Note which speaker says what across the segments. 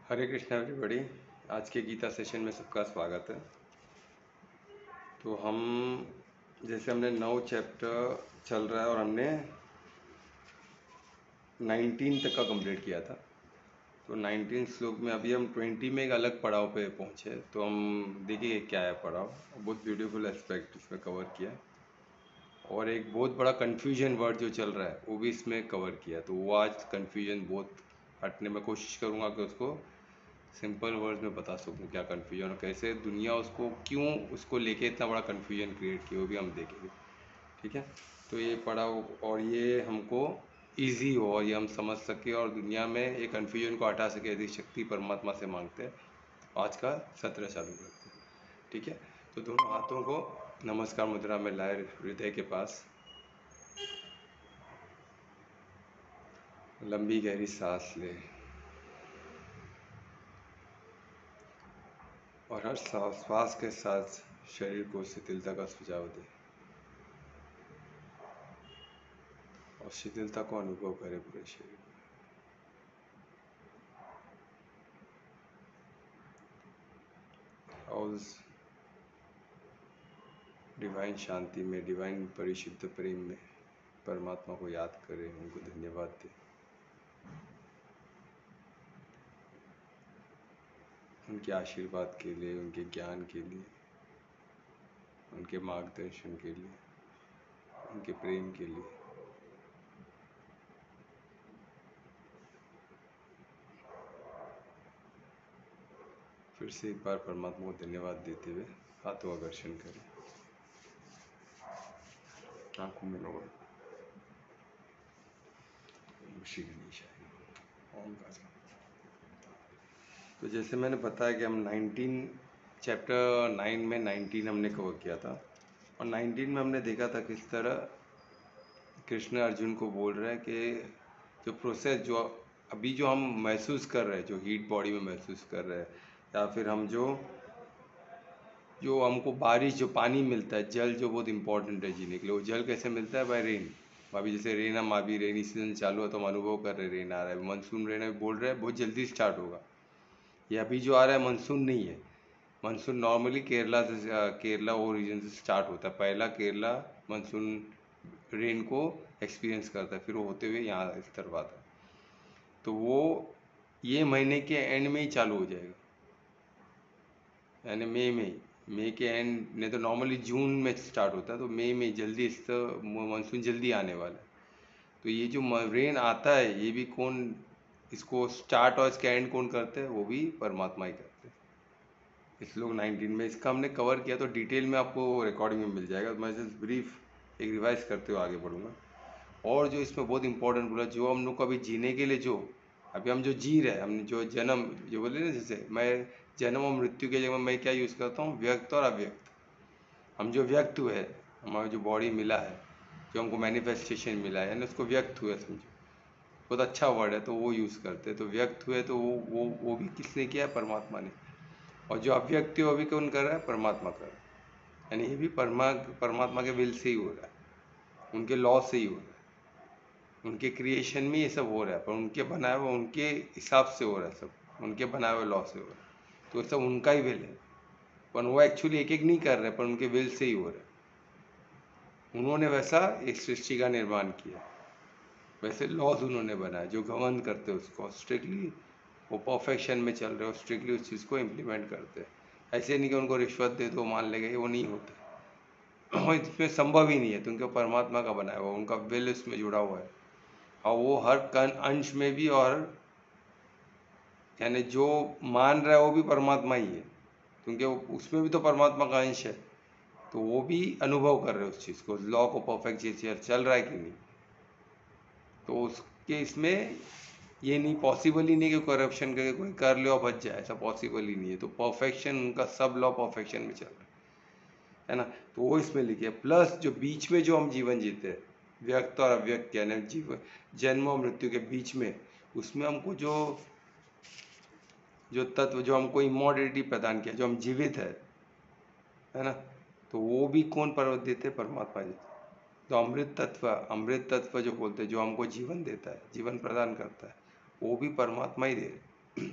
Speaker 1: हरे Krishna everybody. आज के Gita session में सबका स्वागत है। तो हम जैसे हमने 9 चैप्टर चल रहा है और हमने 19 तक का कंप्लीट किया था। तो 19 श्लोक में अभी हम 20 में एक अलग पड़ाव पे पहुँचे। तो हम देखिए क्या है पड़ाव। बहुत ब्यूटीफुल एस्पेक्ट इसमें कवर किया है और एक बहुत बड़ा कन्फ्यूजन वर्ड जो चल रहा है वो भी इसमें कवर किया। तो वो आज कन्फ्यूजन बहुत हटने में कोशिश करूँगा कि उसको सिंपल वर्ड्स में बता सकूँ क्या कन्फ्यूजन और कैसे दुनिया उसको क्यों उसको लेके इतना बड़ा कन्फ्यूजन क्रिएट किया, वो भी हम देखेंगे। ठीक है, तो ये पढ़ा और ये हमको इजी हो और ये हम समझ सके और दुनिया में ये कन्फ्यूजन को हटा सके, यदि शक्ति परमात्मा से मांगते हैं। आज का सत्र चालू करते हैं। ठीक है, तो दोनों हाथों को नमस्कार मुद्रा में लाए हृदय के पास। लंबी गहरी सांस ले और हर श्वास के साथ शरीर को शिथिलता का सुझाव दे और शिथिलता को अनुभव करे पूरे शरीर में। और उस डिवाइन शांति में, डिवाइन परिशुद्ध प्रेम में परमात्मा को याद करें, उनको धन्यवाद दें, उनके आशीर्वाद के लिए, उनके ज्ञान के लिए, उनके मार्गदर्शन के लिए, उनके प्रेम के लिए। फिर से एक बार परमात्मा को धन्यवाद देते हुए हाथों का दर्शन करें, आंखों में लोग श्री गणेशाय ओम का। तो जैसे मैंने बताया कि हम 19 चैप्टर 9 में 19 हमने कवर किया था और 19 में हमने देखा था किस तरह कृष्ण अर्जुन को बोल रहा है कि जो प्रोसेस जो अभी जो हम महसूस कर रहे हैं, जो हीट बॉडी में महसूस कर रहे हैं, या फिर हम जो जो हमको बारिश जो पानी मिलता है, जल जो बहुत इंपॉर्टेंट है जीने के लिए, वो जल कैसे मिलता है? By rain. अभी जैसे रेन, हम अभी रेनी सीजन चालू है तो हम अनुभव कर रहे हैं रेन आ रहा है, मानसून रेन अभी बोल रहे हैं बहुत जल्दी स्टार्ट होगा। ये अभी जो आ रहा है मानसून नहीं है। मानसून नॉर्मली केरला से, केरला वो रीजन से स्टार्ट होता है। पहला केरला मानसून रेन को एक्सपीरियंस करता है, फिर वो होते हुए यहाँ इस तरफ आता है। तो वो ये महीने के एंड में ही चालू हो जाएगा, यानी मई में ही। मई के एंड नहीं तो नॉर्मली जून में स्टार्ट होता है, तो मई में जल्दी इस मानसून जल्दी आने वाला है। तो ये जो रेन आता है, ये भी कौन इसको स्टार्ट और इसका एंड कौन करते हैं? वो भी परमात्मा ही करते हैं। इस लोग 19 में इसका हमने कवर किया, तो डिटेल में आपको रिकॉर्डिंग में मिल जाएगा। तो मैं जस्ट ब्रीफ एक रिवाइज करते हुए आगे बढ़ूँगा। और जो इसमें बहुत इंपॉर्टेंट बोला, जो हम लोग को अभी जीने के लिए, जो अभी हम जो जी रहे हैं, हम जो जन्म जो बोले ना, जैसे मैं जन्म और मृत्यु के जगह मैं क्या यूज़ करता हूँ? व्यक्त और अव्यक्त। हम जो व्यक्त हुए, हमारा जो बॉडी मिला है, जो हमको मैनिफेस्टेशन मिला है, यानी उसको व्यक्त हुए समझो, बहुत अच्छा वर्ड है तो वो यूज़ करते हैं। तो व्यक्त हुए तो वो भी किसने किया है? परमात्मा ने। और जो अव्यक्त है वो भी कौन कर रहा है? परमात्मा कर रहा है। यानी ये भी परमात्मा के विल से ही हो रहा है, उनके लॉ से ही हो रहा है। उनके क्रिएशन में ये सब हो रहा है, पर उनके बनाए हुए, उनके हिसाब से हो रहा है सब, उनके बनाए हुए लॉ से हो रहा है। तो सब उनका ही विल है, पर वो एक्चुअली एक एक नहीं कर रहे, पर उनके विल से ही हो रहा है। उन्होंने वैसा एक सृष्टि का निर्माण किया, वैसे लॉज उन्होंने बनाए जो गवर्न करते उसको स्ट्रिक्टली। वो परफेक्शन में चल रहे हो, स्ट्रिक्टली उस चीज़ को इम्प्लीमेंट करते हैं। ऐसे नहीं कि उनको रिश्वत दे दो मान लेंगे, वो नहीं होता। और इसमें संभव ही नहीं है, क्योंकि परमात्मा का बनाया हुआ, उनका विल इसमें जुड़ा हुआ है। और वो हर कण अंश में भी, और यानी जो मान रहा है वो भी परमात्मा ही है, क्योंकि उसमें भी तो परमात्मा का अंश है। तो वो भी अनुभव कर रहे हैं उस चीज़ को, लॉ को, परफेक्ट चीज चल रहा है कि नहीं। तो उसके इसमें ये नहीं, पॉसिबल ही नहीं कि करप्शन करके कोई कर ले और बच जाए, ऐसा पॉसिबल ही नहीं है। तो परफेक्शन, उनका सब लॉ परफेक्शन में चल रहा है ना। तो वो इसमें लिखे, प्लस जो बीच में जो हम जीवन जीते हैं, व्यक्त और अव्यक्त, यानी जीवन जन्म और मृत्यु के बीच में, उसमें हमको जो जो तत्व, जो हमको इमॉर्टलिटी प्रदान किया, जो हम जीवित है ना। तो वो भी कौन पर्वत देते? परमात्मा जी। तो अमृत तत्व जो बोलते हैं, जो हमको जीवन देता है, जीवन प्रदान करता है, वो भी परमात्मा ही दे रहे।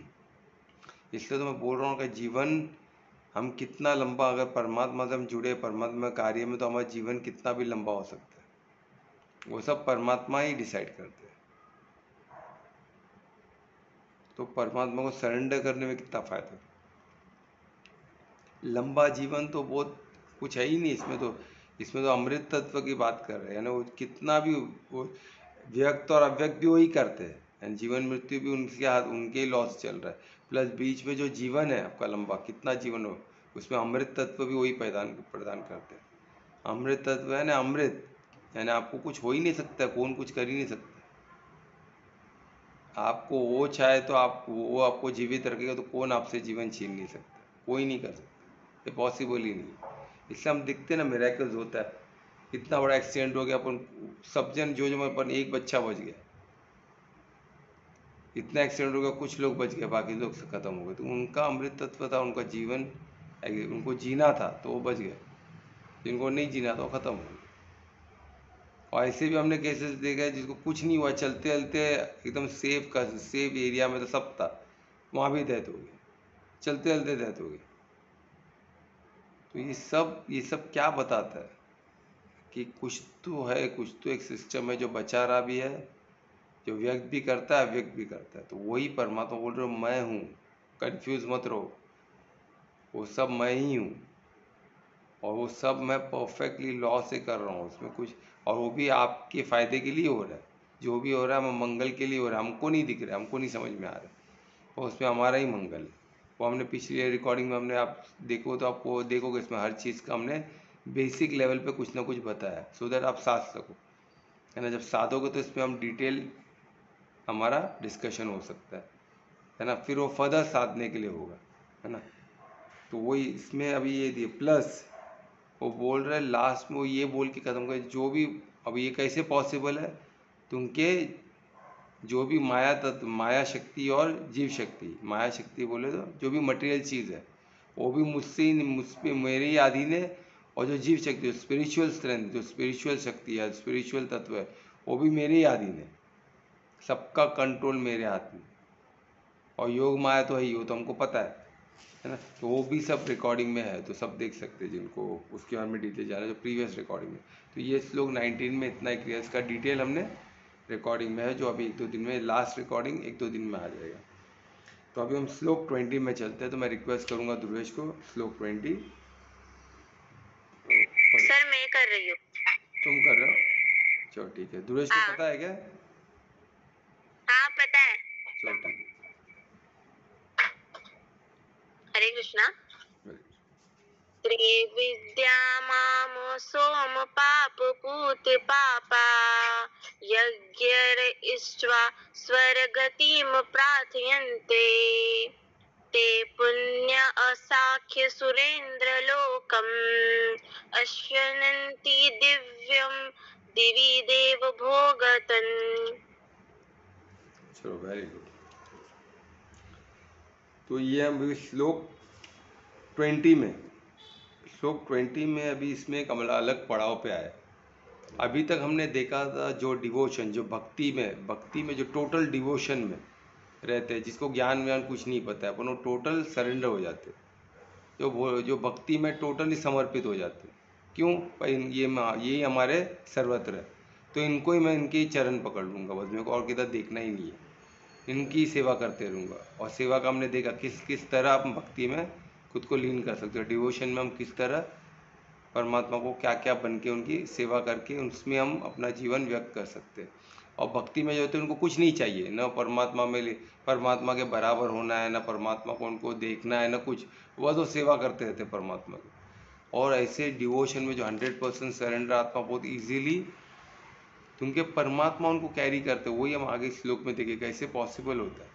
Speaker 1: इसलिए तो मैं बोल रहा हूँ कि जीवन हम कितना लंबा, अगर परमात्मा से हम जुड़े, परमात्मा कार्य में, तो हमारा जीवन कितना भी लंबा हो सकता है। वो सब परमात्मा ही डिसाइड करते हैं। तो परमात्मा को सरेंडर करने में कितना फायदा है। लंबा जीवन तो बहुत कुछ है ही नहीं इसमें, तो इसमें तो अमृत तत्व की बात कर रहे हैं ना। वो कितना भी वो व्यक्त और अव्यक्त भी वही करते हैं, यानी जीवन मृत्यु भी उनके हाथ, उनके ही लॉस चल रहा है। प्लस बीच में जो जीवन है आपका लंबा, कितना जीवन हो, उसमें अमृत तत्व भी वही प्रदान प्रदान करते हैं। अमृत तत्व है ना, अमृत, यानी आपको कुछ हो ही नहीं सकता, कौन कुछ कर ही नहीं सकता। आपको वो चाहे तो आप, वो आपको जीवित रखेगा तो कौन आपसे जीवन छीन नहीं सकता, कोई नहीं कर सकता, ये पॉसिबल ही नहीं। इसलिए हम दिखते ना मिरेकल्स होता है। इतना बड़ा एक्सीडेंट हो गया, अपन सब जन जो अपन, एक बच्चा बच गया, इतना एक्सीडेंट हो गया, कुछ लोग बच गए, बाकी लोग से खत्म हो गए। तो उनका अमृत तत्व था, उनका जीवन, उनको जीना था तो वो बच गए, जिनको नहीं जीना था वो खत्म हो गए। और ऐसे भी हमने केसेस देखे हैं जिसको कुछ नहीं हुआ, चलते चलते एकदम सेफ एरिया में तो सब था, वहाँ भी डेथ हो गई, चलते चलते डेथ हो गई। तो ये सब क्या बताता है कि कुछ तो है, कुछ तो एक सिस्टम है जो बचा रहा भी है, जो व्यक्त भी करता है, अव्यक्त भी करता है। तो वही परमात्मा बोल रहे हो, मैं हूँ, कंफ्यूज मत रहो, वो सब मैं ही हूँ, और वो सब मैं परफेक्टली लॉ से कर रहा हूँ उसमें कुछ, और वो भी आपके फ़ायदे के लिए हो रहा है। जो भी हो रहा है वो मंगल के लिए हो रहा है, हमको नहीं दिख रहा है, हमको नहीं समझ में आ रहा है, और उसमें हमारा ही मंगल है। वो हमने पिछली रिकॉर्डिंग में हमने, आप देखो तो आपको देखोगे इसमें हर चीज़ का हमने बेसिक लेवल पे कुछ ना कुछ बताया, सो दैट आप साध सको, है ना। जब साधोगे तो इसमें हम डिटेल हमारा डिस्कशन हो सकता है ना, फिर वो फर्दर साधने के लिए होगा, है ना। तो वही इसमें अभी ये दिए प्लस, वो बोल रहे लास्ट में, वो ये बोल के ख़त्म कर, जो भी, अब ये कैसे पॉसिबल है, तुमके जो भी माया तत्व, माया शक्ति और जीव शक्ति, माया शक्ति बोले तो जो भी मटेरियल चीज़ है वो भी मुझ पे मेरे ही अधीन है, और जो जीव शक्ति, जो स्पिरिचुअल स्ट्रेंथ, जो स्पिरिचुअल शक्ति है, स्पिरिचुअल तत्व है, वो भी मेरे ही अधीन है, सबका कंट्रोल मेरे हाथ में। और योग माया तो है ही, वो तो हमको पता है ना। तो वो भी सब रिकॉर्डिंग में है, तो सब देख सकते हैं जिनको उसके बारे में डिटेल जाना है, जो प्रीवियस रिकॉर्डिंग में। तो ये श्लोक 19 में इतना ही क्लियर, इसका डिटेल हमने रिकॉर्डिंग में है, जो अभी 1-2 दिन में, लास्ट रिकॉर्डिंग 1-2 दिन में आ जाएगा। तो अभी हम श्लोक 20 में चलते हैं। तो मैं रिक्वेस्ट करूंगा ध्रुवेश को श्लोक 20।
Speaker 2: सर मैं कर रही हूँ।
Speaker 1: तुम कर रहे हो, चलो ठीक है। ध्रुवेश को पता है क्या?
Speaker 2: हाँ पता है।
Speaker 1: चलो ठीक है।
Speaker 2: हरे कृष्णा। त्रिविद्या माम सोम पाप पूत पापा यज्ञर इष्ट्वा स्वर्गतिम प्रार्थयन्ते ते पुण्य असाख्य सुरेंद्र लोकम अश्वनन्ति दिव्यम दिवि देव भोगतन।
Speaker 1: चलो वेरी गुड। तो ये हम श्लोक 20 में, श्लोक 20 में अभी इसमें एक अलग पड़ाव पे आया। अभी तक हमने देखा था जो डिवोशन, जो भक्ति में जो टोटल डिवोशन में रहते हैं, जिसको ज्ञान व्यान कुछ नहीं पता है, अपन वो टोटल सरेंडर हो जाते हैं, जो भक्ति में टोटली समर्पित हो जाते हैं। क्यों भाई? ये हमारे सर्वत्र है, तो इनको ही मैं, इनके ही चरण पकड़ लूँगा बस, मेरे को और किधर देखना ही नहीं है, इनकी सेवा करते रहूँगा। और सेवा का हमने देखा किस किस तरह आप भक्ति में खुद को लीन कर सकते हो, डिवोशन में हम किस तरह परमात्मा को क्या क्या बन के उनकी सेवा करके उसमें हम अपना जीवन व्यक्त कर सकते हैं। और भक्ति में जो होते हैं उनको कुछ नहीं चाहिए, न परमात्मा के बराबर होना है, न परमात्मा को उनको देखना है, न कुछ, वह तो सेवा करते रहते परमात्मा की। और ऐसे डिवोशन में जो 100% सरेंडर आत्मा बहुत इजीली तुमके परमात्मा उनको कैरी करते, वही हम आगे श्लोक में देखें कैसे पॉसिबल होता है।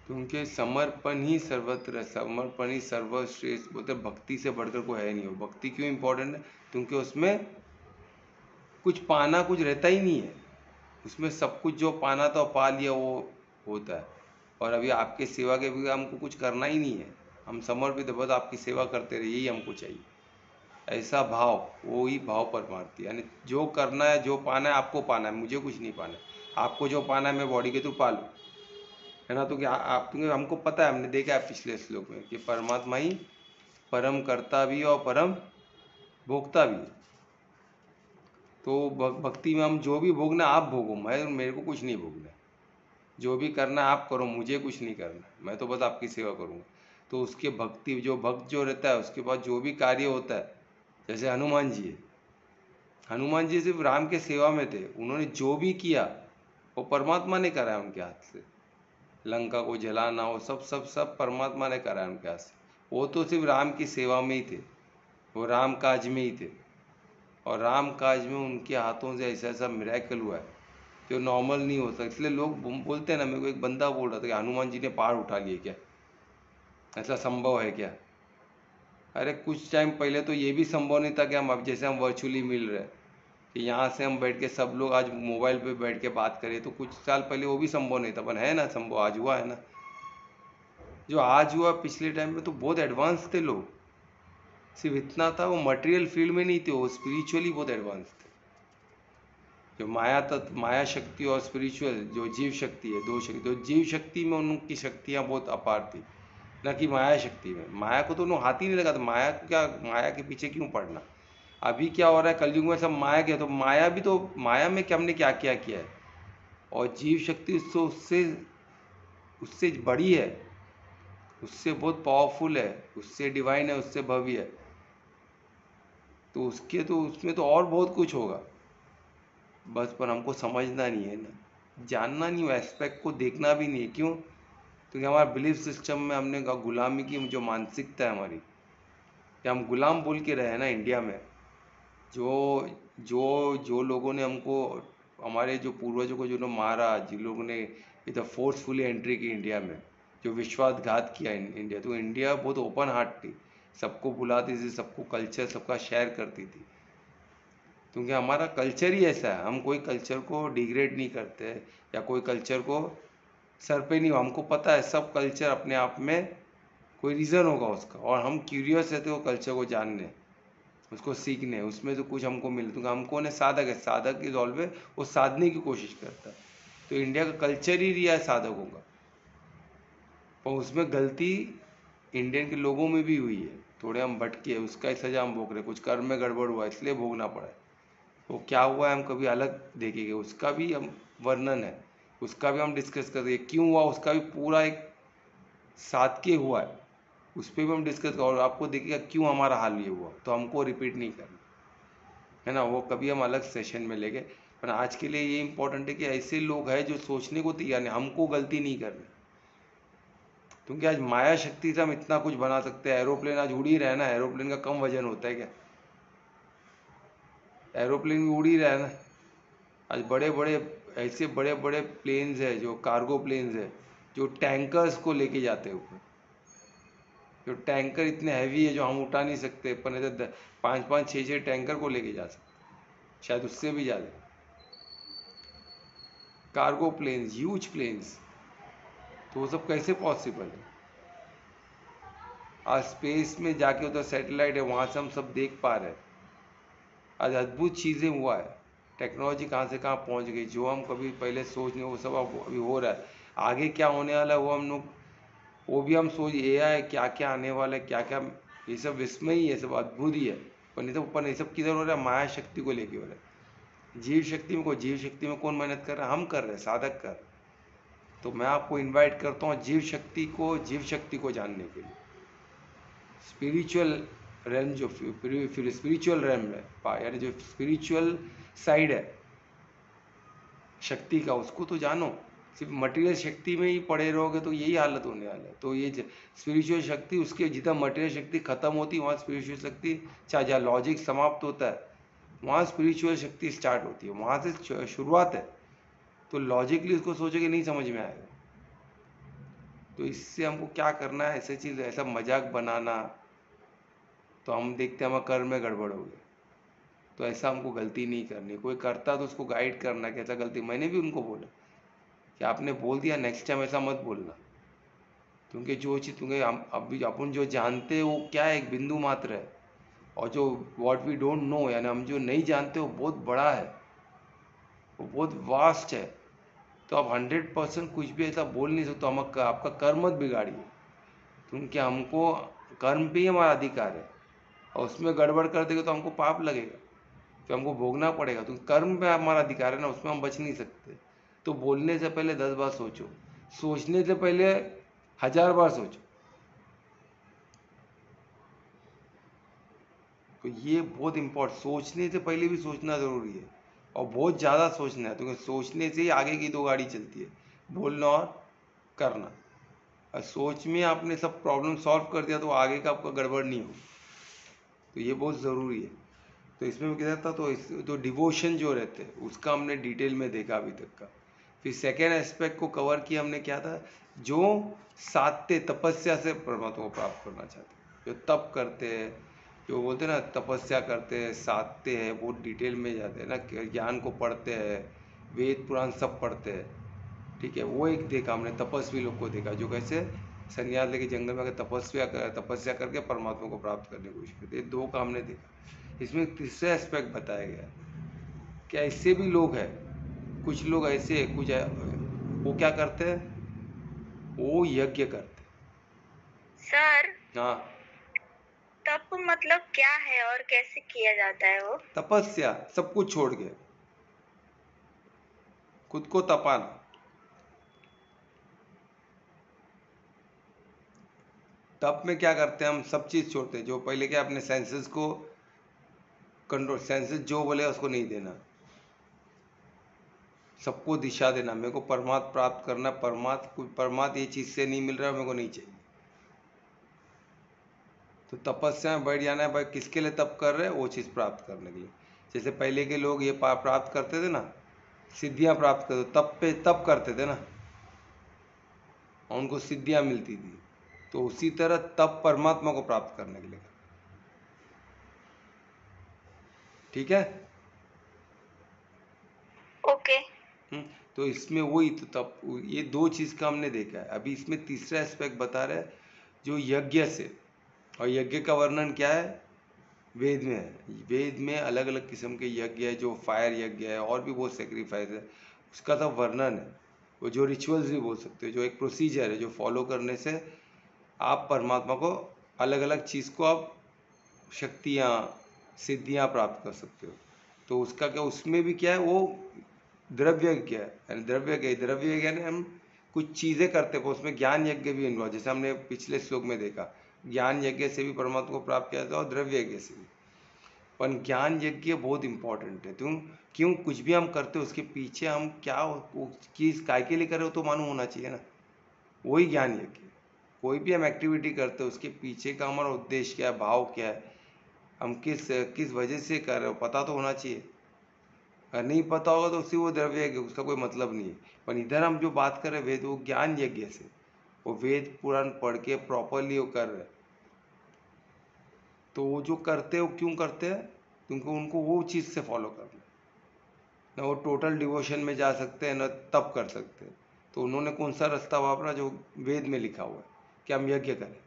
Speaker 1: क्योंकि समर्पण ही सर्वत्र, समर्पण ही सर्वश्रेष्ठ, बोलते भक्ति से बढ़कर कोई है नहीं हो। भक्ति क्यों इंपॉर्टेंट है? क्योंकि उसमें कुछ पाना कुछ रहता ही नहीं है, उसमें सब कुछ जो पाना था पा लिया वो होता है। और अभी आपके सेवा के भी हमको कुछ करना ही नहीं है, हम समर्पित है, बस आपकी सेवा करते रहे, यही हमको चाहिए। ऐसा भाव, वो ही भाव परमार्थी, यानी जो करना है, जो पाना है आपको पाना है, मुझे कुछ नहीं पाना है। आपको जो पाना है मैं बॉडी के थ्रू पा लूँ, है ना। तो क्या आप, क्योंकि हमको पता है, हमने देखा है पिछले श्लोक में कि परमात्मा ही परम कर्ता भी है और परम भोक्ता भी है। तो भक्ति में हम जो भी भोगना आप भोगो, मैं मेरे को कुछ नहीं भोगना है। जो भी करना आप करो, मुझे कुछ नहीं करना, मैं तो बस आपकी सेवा करूँगा। तो उसके भक्ति, जो भक्त जो रहता है उसके पास जो भी कार्य होता है, जैसे हनुमान जी है, हनुमान जी सिर्फ राम के सेवा में थे, उन्होंने जो भी किया वो परमात्मा ने कराया उनके हाथ से। लंका को जलाना, वो सब सब सब परमात्मा ने कराया उनके हाथ से। वो तो सिर्फ राम की सेवा में ही थे, वो राम काज में ही थे, और राम काज में उनके हाथों से ऐसा ऐसा मिरेकल हुआ है जो नॉर्मल नहीं हो सकता। इसलिए लोग बोलते हैं ना, मेरे को एक बंदा बोल रहा था कि हनुमान जी ने पहाड़ उठा लिए क्या, ऐसा संभव है क्या। अरे कुछ टाइम पहले तो ये भी संभव नहीं था कि हम अब जैसे हम वर्चुअली मिल रहे हैं, कि यहाँ से हम बैठ के सब लोग आज मोबाइल पे बैठ के बात करें, तो कुछ साल पहले वो भी संभव नहीं था, पर है ना संभव, आज हुआ है ना। जो आज हुआ पिछले टाइम में तो बहुत एडवांस थे लोग। सिर्फ इतना था, वो मटेरियल फील्ड में नहीं थे, वो स्पिरिचुअली बहुत एडवांस थे। जो माया तत्व, माया शक्ति और स्पिरिचुअल जो जीव शक्ति है, दो शक्ति, तो जीव शक्ति में उनकी शक्तियाँ बहुत अपार थी, न कि माया शक्ति में। माया को तो उन्होंने हाथ ही नहीं लगा था, माया को क्या, माया के पीछे क्यों पड़ना। अभी क्या हो रहा है कलयुग में, सब माया के, तो माया भी तो, माया में क्या हमने क्या क्या किया है, और जीव शक्ति उससे उससे उससे बड़ी है, उससे बहुत पावरफुल है, उससे डिवाइन है, उससे भव्य है। तो उसके तो उसमें तो और बहुत कुछ होगा, बस पर हमको समझना नहीं है ना, जानना नहीं है, एस्पेक्ट को देखना भी नहीं है। क्यों? क्योंकि हमारा बिलीफ सिस्टम में हमने गुलामी की जो मानसिकता है हमारी, कि हम गुलाम बोल के रहे हैं ना इंडिया में। जो जो जो लोगों ने हमको, हमारे जो पूर्वजों को जो मारा, जिन लोगों ने इधर फोर्सफुली एंट्री की इंडिया में, जो विश्वासघात किया इंडिया, तो इंडिया बहुत ओपन हार्ट थी, सबको बुलाती थी, सबको कल्चर सबका शेयर करती थी, क्योंकि हमारा कल्चर ही ऐसा है। हम कोई कल्चर को डिग्रेड नहीं करते, या कोई कल्चर को सर पे नहीं, हमको पता है सब कल्चर अपने आप में कोई रीज़न होगा उसका, और हम क्यूरियस रहते वो कल्चर को जानने, उसको सीखने, उसमें तो कुछ हमको मिले। तो हमको ने साधक है, साधक इज ऑलवेज वो साधने की कोशिश करता है। तो इंडिया का कल्चर ही रिया है साधकों का, पर उसमें गलती इंडियन के लोगों में भी हुई है, थोड़े हम भटके, उसका ही सजा हम भोग रहे, कुछ कर्म में गड़बड़ हुआ इसलिए भोगना पड़ा है। वो क्या हुआ है हम कभी अलग देखेंगे, उसका भी हम वर्णन है, उसका भी हम डिस्कस करेंगे, क्यों हुआ उसका भी पूरा एक साथ के हुआ है, उस पर भी हम डिस्कस और आपको देखिएगा क्यों हमारा हाल ये हुआ, तो हमको रिपीट नहीं करना है ना, वो कभी हम अलग सेशन में लेंगे। पर आज के लिए ये इंपॉर्टेंट है कि ऐसे लोग हैं जो सोचने को तैयार नहीं, हमको गलती नहीं करनी, क्योंकि आज माया शक्ति से हम इतना कुछ बना सकते हैं। एरोप्लेन आज उड़ ही रहा है ना, एरोप्लेन का कम वजन होता है क्या? एरोप्लेन भी उड़ ही रहा है ना। आज बड़े बड़े, ऐसे बड़े बड़े प्लेन्स है, जो कार्गो प्लेन्स है, जो टैंकर्स को लेके जाते हैं ऊपर, जो टैंकर इतने हैवी है जो हम उठा नहीं सकते, पर नहीं तो 5-5 6-6 टैंकर को लेके जा सकते, शायद उससे भी ज़्यादा। कार्गो प्लेन्स, ह्यूज प्लेन्स, तो वो सब कैसे पॉसिबल है? आज स्पेस में जाके उधर सैटेलाइट है, वहाँ से हम सब देख पा रहे हैं। आज अद्भुत चीज़ें हुआ है, टेक्नोलॉजी कहाँ से कहाँ पहुँच गई, जो हम कभी पहले सोच नहीं, वो सब अब अभी हो रहा है। आगे क्या होने वाला है वो हम लोग, वो भी हम सोच, AI क्या क्या आने वाला है, क्या क्या, ये सब विस्मय ही है, सब अद्भुत ही है। पर ये सब किधर हो रहा है? माया शक्ति को लेके हो रहा है। जीव शक्ति में जीव शक्ति में कौन मेहनत कर रहा है? हम कर रहे हैं, साधक कर रहे हैं। तो मैं आपको इनवाइट करता हूँ जीव शक्ति को जानने के लिए। स्पिरिचुअल रेम, जो फिर स्पिरिचुअल रेम है, यानी जो स्पिरिचुअल साइड है शक्ति का, उसको तो जानो। सिर्फ मटेरियल शक्ति में ही पड़े रहोगे तो यही हालत होने वाला है। तो ये स्पिरिचुअल शक्ति, उसके जितना मटेरियल शक्ति खत्म होती है, वहाँ स्पिरिचुअल शक्ति, चाहे जहाँ लॉजिक समाप्त होता है वहाँ स्पिरिचुअल शक्ति स्टार्ट होती है, वहाँ से शुरुआत है। तो लॉजिकली उसको सोचोगे नहीं समझ में आएगा। तो इससे हमको क्या करना है, ऐसे चीज़, ऐसा मजाक बनाना, तो हम देखते हैं हमारे कर्म में गड़बड़ हो गई। तो ऐसा हमको गलती नहीं करनी, कोई करता तो उसको गाइड करना कि ऐसा गलती, मैंने भी उनको बोला कि आपने बोल दिया, नेक्स्ट टाइम ऐसा मत बोलना, क्योंकि जो चीज़ तुम्हें अभी अपन जो जानते हैं वो क्या है, एक बिंदु मात्र है, और जो व्हाट वी डोंट नो, यानी हम जो नहीं जानते वो बहुत बड़ा है, वो बहुत वास्ट है। तो आप 100% कुछ भी ऐसा बोल नहीं सकते, हम आपका कर्म मत बिगाड़िए, क्योंकि हमको कर्म पे ही हमारा अधिकार है, और उसमें गड़बड़ कर देंगे तो हमको पाप लगेगा, फिर हमको भोगना पड़ेगा। तो कर्म पे हमारा अधिकार है ना, उसमें हम बच नहीं सकते। तो बोलने से पहले 10 बार सोचो, सोचने से पहले 1000 बार सोचो। तो ये बहुत इम्पोर्टेंट, सोचने से पहले भी सोचना ज़रूरी है, और बहुत ज़्यादा सोचना है, क्योंकि सोचने से ही आगे की दो गाड़ी चलती है, बोलना और करना। और सोच में आपने सब प्रॉब्लम सॉल्व कर दिया तो आगे का आपका गड़बड़ नहीं हो, तो ये बहुत ज़रूरी है। तो इसमें क्या था, तो तो डिवोशन जो रहते हैं उसका हमने डिटेल में देखा अभी तक का। फिर सेकेंड एस्पेक्ट को कवर किया हमने, क्या था, जो सात्य तपस्या से परमात्मा को प्राप्त करना चाहते हैं, जो तप करते हैं, जो बोलते हैं ना तपस्या करते हैं, साधते हैं, बहुत डिटेल में जाते हैं ना, ज्ञान को पढ़ते हैं, वेद पुराण सब पढ़ते हैं, ठीक है। वो एक देखा हमने, तपस्वी लोग को देखा जो कैसे संन्यास लेके जंगल में आकर तपस्या करके परमात्मा को प्राप्त करने की कोशिश करते हैं। दो का हमने देखा। इसमें तीसरा एस्पेक्ट बताया गया कि ऐसे भी लोग हैं, कुछ लोग ऐसे हैं, वो क्या करते हैं, वो यज्ञ करते
Speaker 2: सर,
Speaker 1: हैं। हाँ,
Speaker 2: तप मतलब क्या है और कैसे किया जाता है वो?
Speaker 1: तपस्या, सब कुछ छोड़ के खुद को तपाना। तप में क्या करते हैं, हम सब चीज़ छोड़ते हैं, जो पहले क्या अपने सेंसेस को कंट्रोल, सेंसेस जो बोले उसको नहीं देना, सबको दिशा देना, मेरे को परमात्मा प्राप्त करना, परमात्मा ये चीज़ से नहीं मिल रहा, मेरे को नहीं चाहिए। तो तपस्या में बैठ जाना है भाई, किसके लिए तप कर रहे हैं, वो चीज़ प्राप्त करने के लिए। जैसे पहले के लोग ये प्राप्त करते थे ना, सिद्धियां प्राप्त करते, तप पे तप करते थे ना, और उनको सिद्धियां मिलती थी। तो उसी तरह तप परमात्मा को प्राप्त करने के लिए, ठीक है।
Speaker 2: ओके।
Speaker 1: तो इसमें वही तो तप, ये दो चीज़ का हमने देखा है। अभी इसमें तीसरा एस्पेक्ट बता रहा है, जो यज्ञ से, और यज्ञ का वर्णन क्या है, वेद में है। वेद में अलग अलग किस्म के यज्ञ है, जो फायर यज्ञ है, और भी बहुत सेक्रीफाइस है, उसका सब वर्णन है। वो जो रिचुअल्स भी बोल सकते हो, जो एक प्रोसीजर है, जो फॉलो करने से आप परमात्मा को अलग अलग चीज़ को आप शक्तियाँ, सिद्धियाँ प्राप्त कर सकते हो। तो उसका क्या, उसमें भी क्या है, वो द्रव्य यज्ञ है, यानी द्रव्य यज्ञ यानी हम कुछ चीज़ें करते हैं, उसमें ज्ञान यज्ञ भी इन्वॉल्व, जैसे हमने पिछले श्लोक में देखा, ज्ञान यज्ञ से भी परमात्मा को प्राप्त किया था, और द्रव्य यज्ञ से भी। पर ज्ञान यज्ञ बहुत इंपॉर्टेंट है। क्यों कुछ भी हम करते हैं उसके पीछे हम क्या, वो चीज़ काय के लिए कर रहे हो तो मालूम होना चाहिए ना, वही ज्ञान यज्ञ। कोई भी हम एक्टिविटी करते हैं उसके पीछे का हमारा उद्देश्य क्या है, भाव क्या है, हम किस किस वजह से कर रहे हो, पता तो होना चाहिए। अगर नहीं पता होगा तो उसी वो द्रव्य यज्ञ, उसका कोई मतलब नहीं है। पर इधर हम जो बात कर रहे हैं वेद, वो ज्ञान यज्ञ से, वो वेद पुराण पढ़ के प्रॉपरली वो कर रहे हैं। तो वो जो करते हैं वो क्यों करते हैं, क्योंकि उनको वो चीज़ से फॉलो करना है ना, वो टोटल डिवोशन में जा सकते हैं ना तप कर सकते हैं। तो उन्होंने कौन सा रास्ता वापरा, जो वेद में लिखा हुआ है कि हम यज्ञ करें।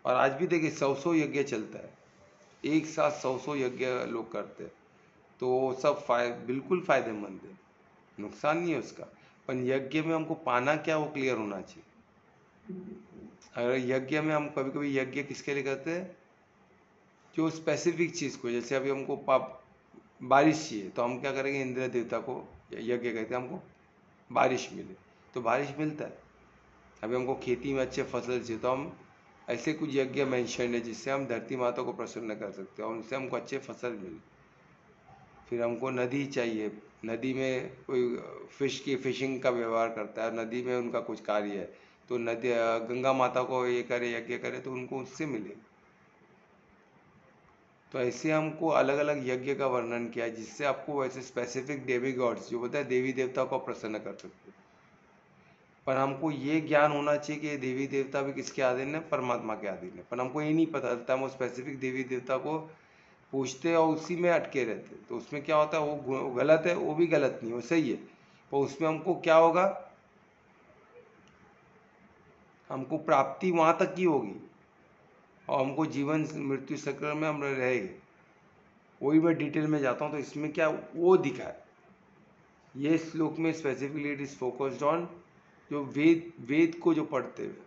Speaker 1: और आज भी देखिए 100 यज्ञ चलता है, एक साथ 100 यज्ञ लोग करते हैं। तो सब बिल्कुल फायदेमंद है, नुकसान नहीं है उसका। पर यज्ञ में हमको पाना क्या, वो क्लियर होना चाहिए। अगर यज्ञ में हम कभी कभी यज्ञ किसके लिए करते हैं, जो स्पेसिफिक चीज़ को, जैसे अभी हमको बारिश चाहिए, तो हम क्या करेंगे, इंद्र देवता को यज्ञ कहते हैं, हमको बारिश मिले, तो बारिश मिलता है। अभी हमको खेती में अच्छे फसल चाहिए, तो हम ऐसे कुछ यज्ञ मेंशन है जिससे हम धरती माता को प्रसन्न कर सकते हैं और उनसे हमको अच्छे फसल मिले। फिर हमको नदी चाहिए, नदी में कोई फिशिंग का व्यवहार करता है, नदी में उनका कुछ कार्य है, तो नदी गंगा माता को ये करे, यज्ञ करे, तो उनको उससे मिले। तो ऐसे हमको अलग अलग यज्ञ का वर्णन किया है, जिससे आपको वैसे स्पेसिफिक देवी गॉड्स, जो बोलते हैं देवी देवता को प्रसन्न कर सकते हैं। पर हमको ये ज्ञान होना चाहिए कि देवी देवता भी किसके अधीन है, परमात्मा के अधीन है। पर हमको ये नहीं पता चलता, हम वो स्पेसिफिक देवी देवता को पूछते और उसी में अटके रहते। तो उसमें क्या होता है, वो गलत है, वो भी गलत नहीं, वो सही है। पर उसमें हमको क्या होगा, हमको प्राप्ति वहाँ तक की होगी, और हमको जीवन मृत्यु चक्र में हम रहेंगे। वही मैं डिटेल में जाता हूँ। तो इसमें क्या वो दिखा है, ये श्लोक में specifically it is focused on जो वेद को जो पढ़ते हुए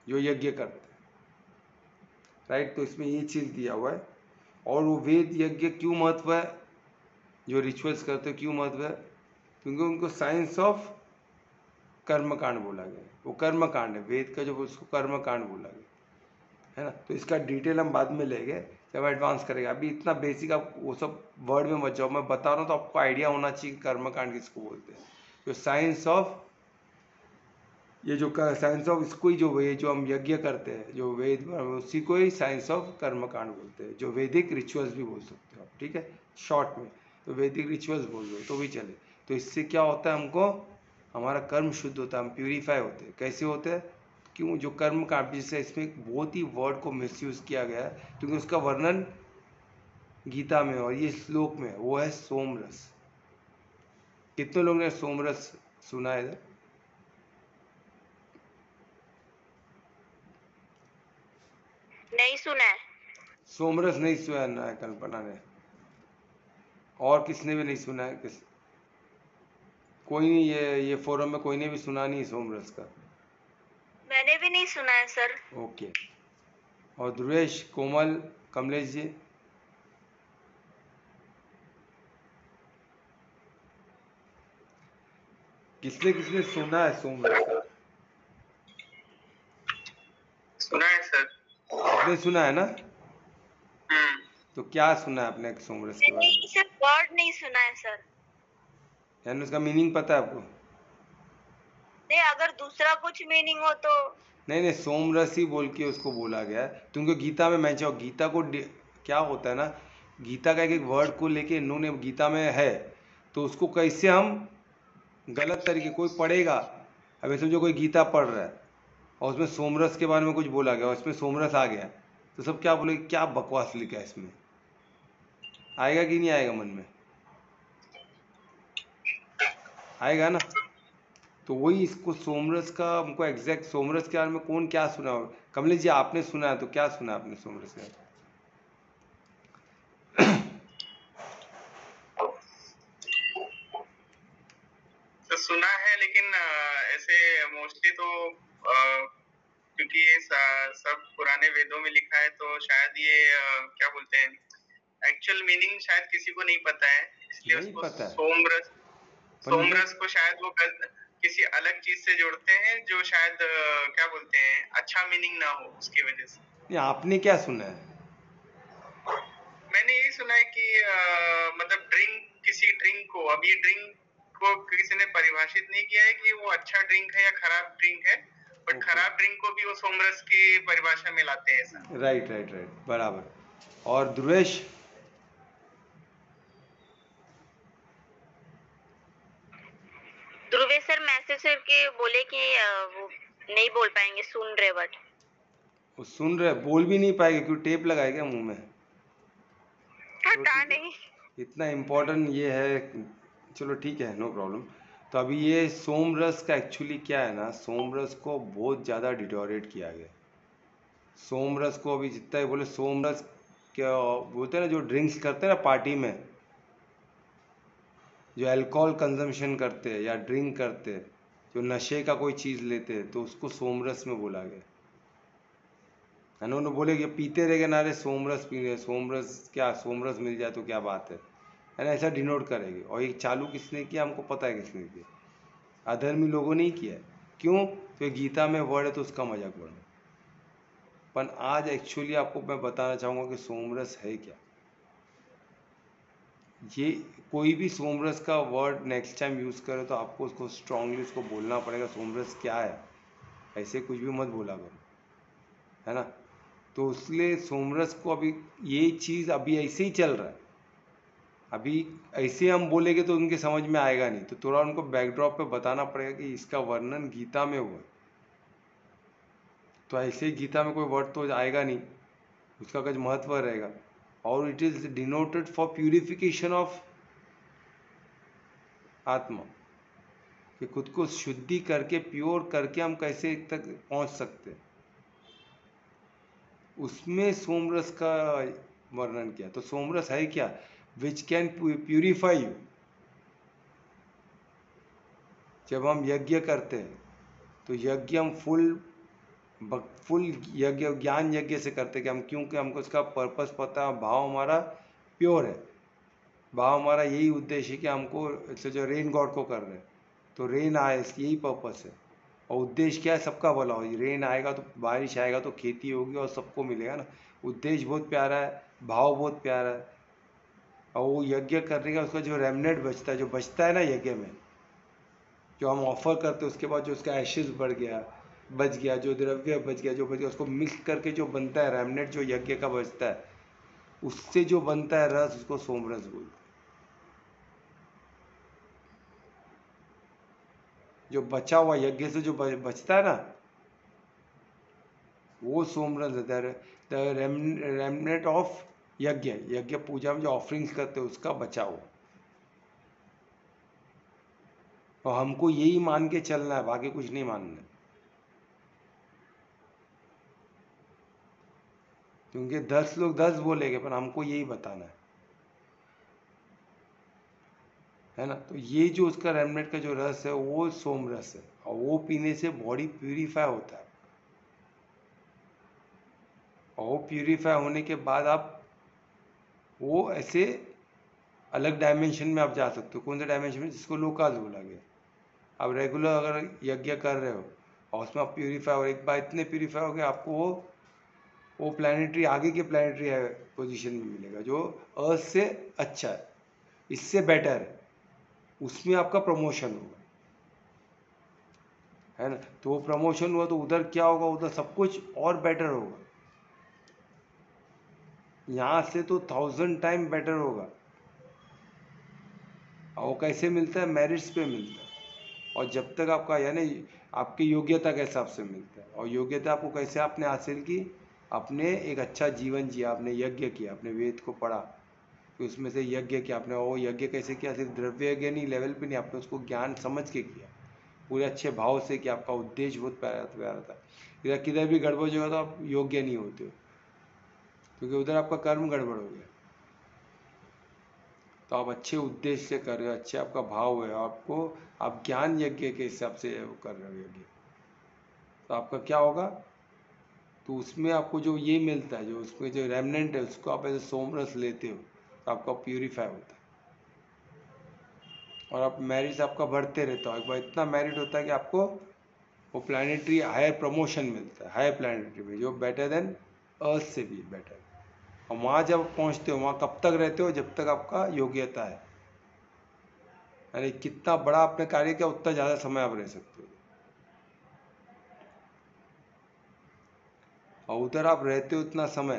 Speaker 1: जो यज्ञ करते हैं, राइट। तो इसमें ये चीज दिया हुआ है। और वो वेद यज्ञ क्यों महत्व है, जो रिचुअल्स करते हैं क्यों महत्व है, क्योंकि उनको साइंस ऑफ कर्मकांड बोला गया है। वो कर्मकांड है, वेद का जो उसको कर्मकांड बोला गया है ना। तो इसका डिटेल हम बाद में लेंगे जब एडवांस करेंगे। अभी इतना बेसिक आप वो सब वर्ड में मत जाओ, मैं बता रहा हूँ तो आपको आइडिया होना चाहिए कर्मकांड किसको बोलते हैं। जो साइंस ऑफ ये जो साइंस ऑफ इसको ही जो ये जो हम यज्ञ करते हैं जो वेद उसी को ही साइंस ऑफ कर्मकांड बोलते हैं, जो वैदिक रिचुअल्स भी बोल सकते हो आप, ठीक है, शॉर्ट में। तो वैदिक रिचुअल्स बोल दो तो भी चले। तो इससे क्या होता है, हमको हमारा कर्म शुद्ध होता है, हम प्यूरीफाई होते हैं। कैसे होते हैं, क्यों, जो कर्म कांड, जिससे इसमें एक बहुत ही वर्ड को मिसयूज किया गया है क्योंकि उसका वर्णन गीता में और ये श्लोक में, वो है सोमरस। कितने लोग ने सोमरस सुना है इधर?
Speaker 2: नहीं सुना है।
Speaker 1: सोमरस नहीं सुना है कल्पना ने? और किसने भी नहीं सुना है? कोई नहीं, ये फोरम में कोई ने भी सुना नहीं सोमरस का?
Speaker 2: मैंने भी नहीं सुना है सर।
Speaker 1: ओके। और ध्रुवेश, कोमल, कमलेश जी? किसने किसने सुना है सोमरस का?
Speaker 3: सुना है सर।
Speaker 1: आपने सुना है ना? तो क्या सुना है आपने सोमरस के बारे में?
Speaker 2: नहीं सर, वर्ड नहीं सुना है सर।
Speaker 1: यानी उसका मीनिंग पता है आपको?
Speaker 2: नहीं, अगर दूसरा कुछ मीनिंग हो तो।
Speaker 1: नहीं नहीं, सोमरस ही बोल के उसको बोला गया है क्योंकि गीता में मैं चाहूँ, गीता को क्या होता है ना, गीता का एक एक वर्ड को लेके इन्होंने गीता में है, तो उसको कैसे हम गलत तरीके, कोई पढ़ेगा, अभी समझो कोई गीता पढ़ रहा है और उसमें सोमरस के बारे में कुछ बोला गया और उसमें सोमरस आ गया, तो सब क्या बोलेंगे, क्या बकवास लिखा है इसमें? आएगा कि नहीं आएगा मन में? आएगा ना। तो वही इसको सोमरस का हमको एग्जैक्ट, सोमरस के बारे में कौन क्या सुना हो? कमलेश जी आपने सुना है तो क्या सुना आपने सोमरस के?
Speaker 3: तो सुना है लेकिन ऐसे मोस्टली तो क्योंकि ये सब पुराने वेदों में लिखा है तो शायद ये क्या बोलते हैं, एक्चुअल मीनिंग शायद किसी को नहीं पता है, इसलिए
Speaker 1: नहीं
Speaker 3: उसको
Speaker 1: पता है।
Speaker 3: सोमरस को शायद वो किसी अलग चीज से जोड़ते हैं जो शायद क्या बोलते हैं अच्छा मीनिंग ना हो उसकी वजह से।
Speaker 1: नहीं, आपने क्या सुना है?
Speaker 3: मैंने यही सुना है कि मतलब किसी ड्रिंक को, अब ये ड्रिंक को किसी ने परिभाषित नहीं किया है कि वो अच्छा ड्रिंक है या खराब ड्रिंक है, बट खराब ड्रिंक को भी वो सोमरस की परिभाषा में लाते हैं ऐसा।
Speaker 1: राइट राइट राइट, बराबर। और ध्रुवेश?
Speaker 2: ध्रुवे सर मैसेज करके बोले कि वो नहीं बोल पाएंगे, सुन रहे बट।
Speaker 1: वो सुन रहे, बोल भी नहीं पाएगा क्यों, टेप लगाए क्या मुंह में?
Speaker 2: पता नहीं।
Speaker 1: इतना इम्पोर्टेंट ये है, चलो ठीक है, नो प्रॉब्लम। तो अभी ये सोमरस का एक्चुअली क्या है ना, सोमरस को बहुत ज़्यादा डिटोरेट किया गया। सोमरस को अभी जितना ही बोले, सोमरस क्या बोलते हैं ना, जो ड्रिंक्स करते हैं ना पार्टी में, जो अल्कोहल कंजम्पशन करते हैं या ड्रिंक करते हैं, जो नशे का कोई चीज़ लेते हैं, तो उसको सोमरस में बोला गया है ना। उन्होंने बोले कि पीते रहेंगे ना, रे सोमरस पी रहे, सोमरस क्या, सोमरस मिल जाए तो क्या बात है ना, ऐसा डिनोट करेंगे। और ये चालू किसने किया, हमको पता है किसने किया, अधर्मी लोगों ने ही किया है। क्यों? तो गीता में वर्ड है तो उसका मजाक बनो। पर आज एक्चुअली आपको मैं बताना चाहूँगा कि सोमरस है क्या। ये कोई भी सोमरस का वर्ड नेक्स्ट टाइम यूज़ करे तो आपको उसको स्ट्रांगली उसको बोलना पड़ेगा, सोमरस क्या है, ऐसे कुछ भी मत बोला करो, है ना। तो इसलिए सोमरस को अभी ये चीज़ अभी ऐसे ही चल रहा है, अभी ऐसे हम बोलेंगे तो उनके समझ में आएगा नहीं, तो थोड़ा उनको बैकड्रॉप पे बताना पड़ेगा कि इसका वर्णन गीता में हुआ। तो ऐसे ही गीता में कोई वर्ड तो आएगा नहीं, उसका कुछ महत्व रहेगा। और it is denoted for purification of आत्मा, कि खुद को शुद्धि करके प्योर करके हम कैसे तक पहुंच सकते हैं, उसमें सोमरस का वर्णन किया। तो सोमरस है क्या, विच कैन प्यूरिफाई यू, जब हम यज्ञ करते हैं तो यज्ञ हम फुल यज्ञ ज्ञान यज्ञ से करते हैं कि हम, क्योंकि हमको उसका पर्पस पता है, भाव हमारा प्योर है, भाव हमारा यही उद्देश्य है कि हमको ऐसे जो रेन गॉड को कर रहे हैं तो रेन आए, यही पर्पस है। और उद्देश्य क्या है? सबका भला हो। रेन आएगा तो बारिश आएगा तो खेती होगी और सबको मिलेगा ना। उद्देश्य बहुत प्यारा है, भाव बहुत प्यारा है। और वो यज्ञ करने का उसका जो रेमनेट बचता है, जो बचता है ना यज्ञ में, जो हम ऑफर करते हैं, उसके बाद जो उसका एशेस बढ़ गया, बच गया, जो द्रव्य बच गया, जो बच गया, उसको मिक्स करके जो बनता है रेमनेट, जो यज्ञ का बचता है, उससे जो बनता है रस, उसको सोमरस बोलते हैं। जो बचा हुआ यज्ञ से जो बचता है ना, वो सोमरस है। द रेमनेट ऑफ यज्ञ, यज्ञ पूजा में जो ऑफरिंग्स करते हैं उसका बचा हुआ। और हमको यही मान के चलना है, बाकी कुछ नहीं मानना है। क्योंकि 10 लोग 10 बोलेंगे, पर हमको यही बताना है ना। तो ये जो उसका रेमनेट का जो रस है वो सोम रस है, और वो पीने से बॉडी प्यूरिफाई होता है। और वो प्यूरिफाई होने के बाद आप वो ऐसे अलग डायमेंशन में आप जा सकते हो। कौन से डायमेंशन में? जिसको लोकाल बोला गया। आप रेगुलर अगर यज्ञ कर रहे हो और उसमें आप प्यूरिफाई हो, एक बार इतने प्यूरिफाई हो गए, आपको वो प्लानिटरी, आगे के प्लानिटरी पोजीशन में मिलेगा जो अर्थ से अच्छा है, इससे बेटर है। उसमें आपका प्रमोशन होगा, है ना। तो वो प्रमोशन हुआ तो उधर क्या होगा? उधर सब कुछ और बेटर होगा। यहाँ से तो 1000 टाइम बेटर होगा। और वो कैसे मिलता है? मेरिट्स पे मिलता है। और जब तक आपका, यानी आपकी योग्यता के हिसाब से मिलता है। और योग्यता आपको कैसे आपने हासिल की? आपने एक अच्छा जीवन जिया, आपने यज्ञ किया, आपने वेद को पढ़ा, तो उसमें से यज्ञ किया आपने। वो यज्ञ कैसे किया? सिर्फ द्रव्य यज्ञ नहीं, लेवल पे नहीं, आपने उसको ज्ञान समझ के किया, पूरे अच्छे भाव से किया। आपका उद्देश्य बहुत प्यारा था। इधर किधर भी गड़बड़ होगा तो आप योग्य नहीं होते हो, क्योंकि उधर आपका कर्म गड़बड़ हो गया। तो आप अच्छे उद्देश्य से कर रहे हो, अच्छे आपका भाव है, आपको आप ज्ञान यज्ञ के हिसाब से वो कर रहे हो यज्ञ, तो आपका क्या होगा? तो उसमें आपको जो ये मिलता है, जो उसमें जो रेमनेंट है, उसको आप ऐसे सोमरस लेते हो तो आपका प्यूरिफाई होता है। और आप मेरिट आपका बढ़ते रहता है। एक बार इतना मेरिट होता है कि आपको वो प्लानिटरी हायर प्रमोशन मिलता है, हायर प्लानिटरी में, जो बेटर देन अर्थ से भी बेटर। और वहाँ जब पहुँचते हो, वहाँ कब तक रहते हो? जब तक आपका योग्यता है, यानी कितना बड़ा आपने कार्य किया उतना ज़्यादा समय आप रह सकते हो। और उधर आप रहते हो उतना समय।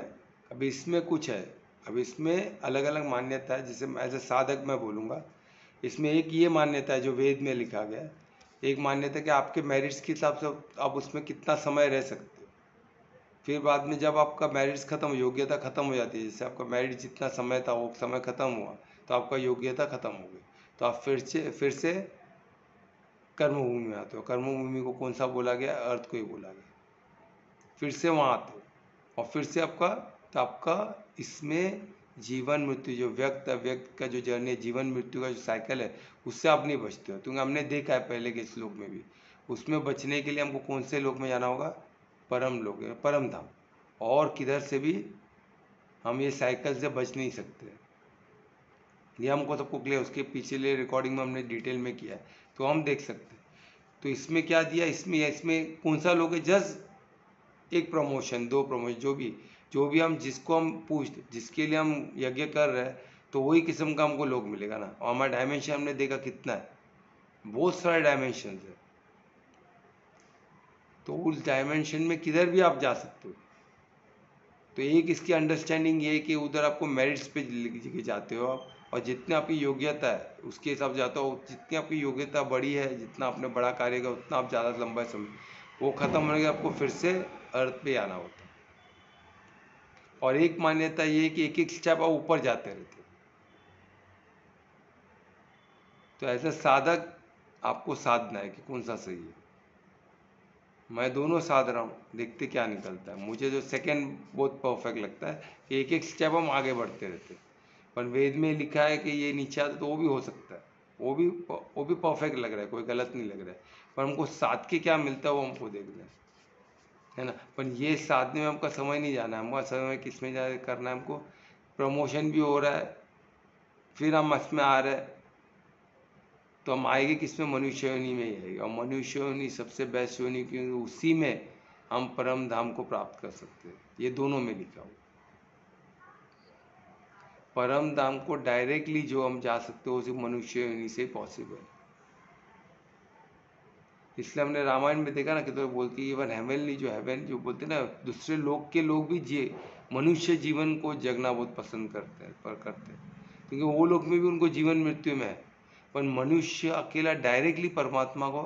Speaker 1: अब इसमें कुछ है, अब इसमें अलग अलग मान्यता है। जैसे एज ए साधक मैं बोलूँगा, इसमें एक ये मान्यता है जो वेद में लिखा गया है। एक मान्यता है कि आपके मेरिट्स के हिसाब से आप उसमें कितना समय रह सकते हो। फिर बाद में जब आपका मेरिट्स खत्म, योग्यता खत्म हो जाती है, जैसे आपका मेरिट जितना समय था वो समय खत्म हुआ, तो आपका योग्यता खत्म हो गई, तो आप फिर से कर्मभूमि में आते हो। कर्मभूमि को कौन सा बोला गया? अर्थ को ही बोला गया। फिर से वहाँ आते हो और फिर से आपका, तो आपका इसमें जीवन मृत्यु, जो व्यक्त अव्यक्त का जो जर्नी है, जीवन मृत्यु का जो साइकिल है, उससे आप नहीं बचते हो। क्योंकि हमने देखा है पहले के श्लोक में भी, उसमें बचने के लिए हमको कौन से लोक में जाना होगा? परम लोक, परम धाम। और किधर से भी हम ये साइकिल से बच नहीं सकते। ये हमको सबको क्लियर, उसके पिछले रिकॉर्डिंग में हमने डिटेल में किया है, तो हम देख सकते हैं। तो इसमें क्या दिया? इसमें कौन सा लोग है? जस्ट एक प्रमोशन, 2 प्रमोशन, जो भी हम, जिसको हम पूछते, जिसके लिए हम यज्ञ कर रहे हैं, तो वही किस्म का हमको लोग मिलेगा ना। और हमारा डायमेंशन हमने देखा कितना है, बहुत सारे डायमेंशन है। तो उस डायमेंशन में किधर भी आप जा सकते हो। तो एक इसकी अंडरस्टैंडिंग ये है कि उधर आपको मेरिट्स पे लेके जाते हो आप, और जितनी आपकी योग्यता है उसके हिसाब से जाते हो। जितनी आपकी योग्यता बड़ी है, जितना आपने बड़ा कार्य किया, उतना आप ज़्यादा लंबा समय, वो खत्म होने के आपको फिर से अर्थ पे आना होता है। और एक मान्यता ये है कि एक एक स्टेप आप ऊपर जाते रहते हो। तो ऐसे साधक आपको साधना है कि कौन सा सही है। मैं दोनों साध रहा हूँ, देखते क्या निकलता है। मुझे जो सेकंड बहुत परफेक्ट लगता है कि एक एक स्टेप हम आगे बढ़ते रहते हैं। पर वेद में लिखा है कि ये नीचे आता तो वो भी हो सकता है, वो भी परफेक्ट लग रहा है, कोई गलत नहीं लग रहा है, पर हमको साध के क्या मिलता है वो हमको देखना है ना। पर ये साधने में हमका समय नहीं जाना है, हमका समय किस में करना है, हमको प्रमोशन भी हो रहा है, फिर हम इसमें आ रहे हैं, तो हम आएंगे किस में, मनुष्य योनि में ही आएंगे। और मनुष्य योनि सबसे बेस्ट योनि, क्योंकि उसी में हम परम धाम को प्राप्त कर सकते हैं। ये दोनों में लिखा हुआ, परम धाम को डायरेक्टली जो हम जा सकते हो सिर्फ मनुष्य योनि से पॉसिबल। इसलिए हमने रामायण में देखा ना कि तो बोलती है इवन हेवनली जो हेवन जो बोलते ना, दूसरे लोग के लोग भी मनुष्य जीवन को जगना बहुत पसंद करते हैं, क्योंकि वो लोग में भी उनको जीवन मृत्यु में है, पर मनुष्य अकेला डायरेक्टली परमात्मा को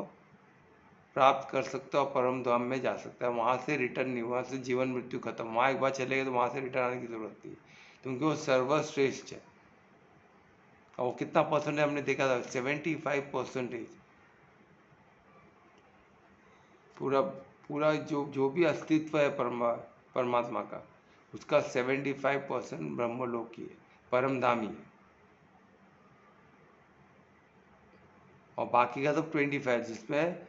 Speaker 1: प्राप्त कर सकता है और परम धाम में जा सकता है। वहाँ से रिटर्न नहीं, वहाँ से जीवन मृत्यु खत्म, वहाँ एक बार चले गए तो वहाँ से रिटर्न आने की जरूरत नहीं, क्योंकि वो सर्वश्रेष्ठ है। और वो कितना परसेंट है हमने देखा था, 75%। पूरा पूरा जो भी अस्तित्व है परमात्मा का, उसका 75% ब्रह्मलोक ही है, परम धाम ही है, और बाकी का तो 25 जिसमें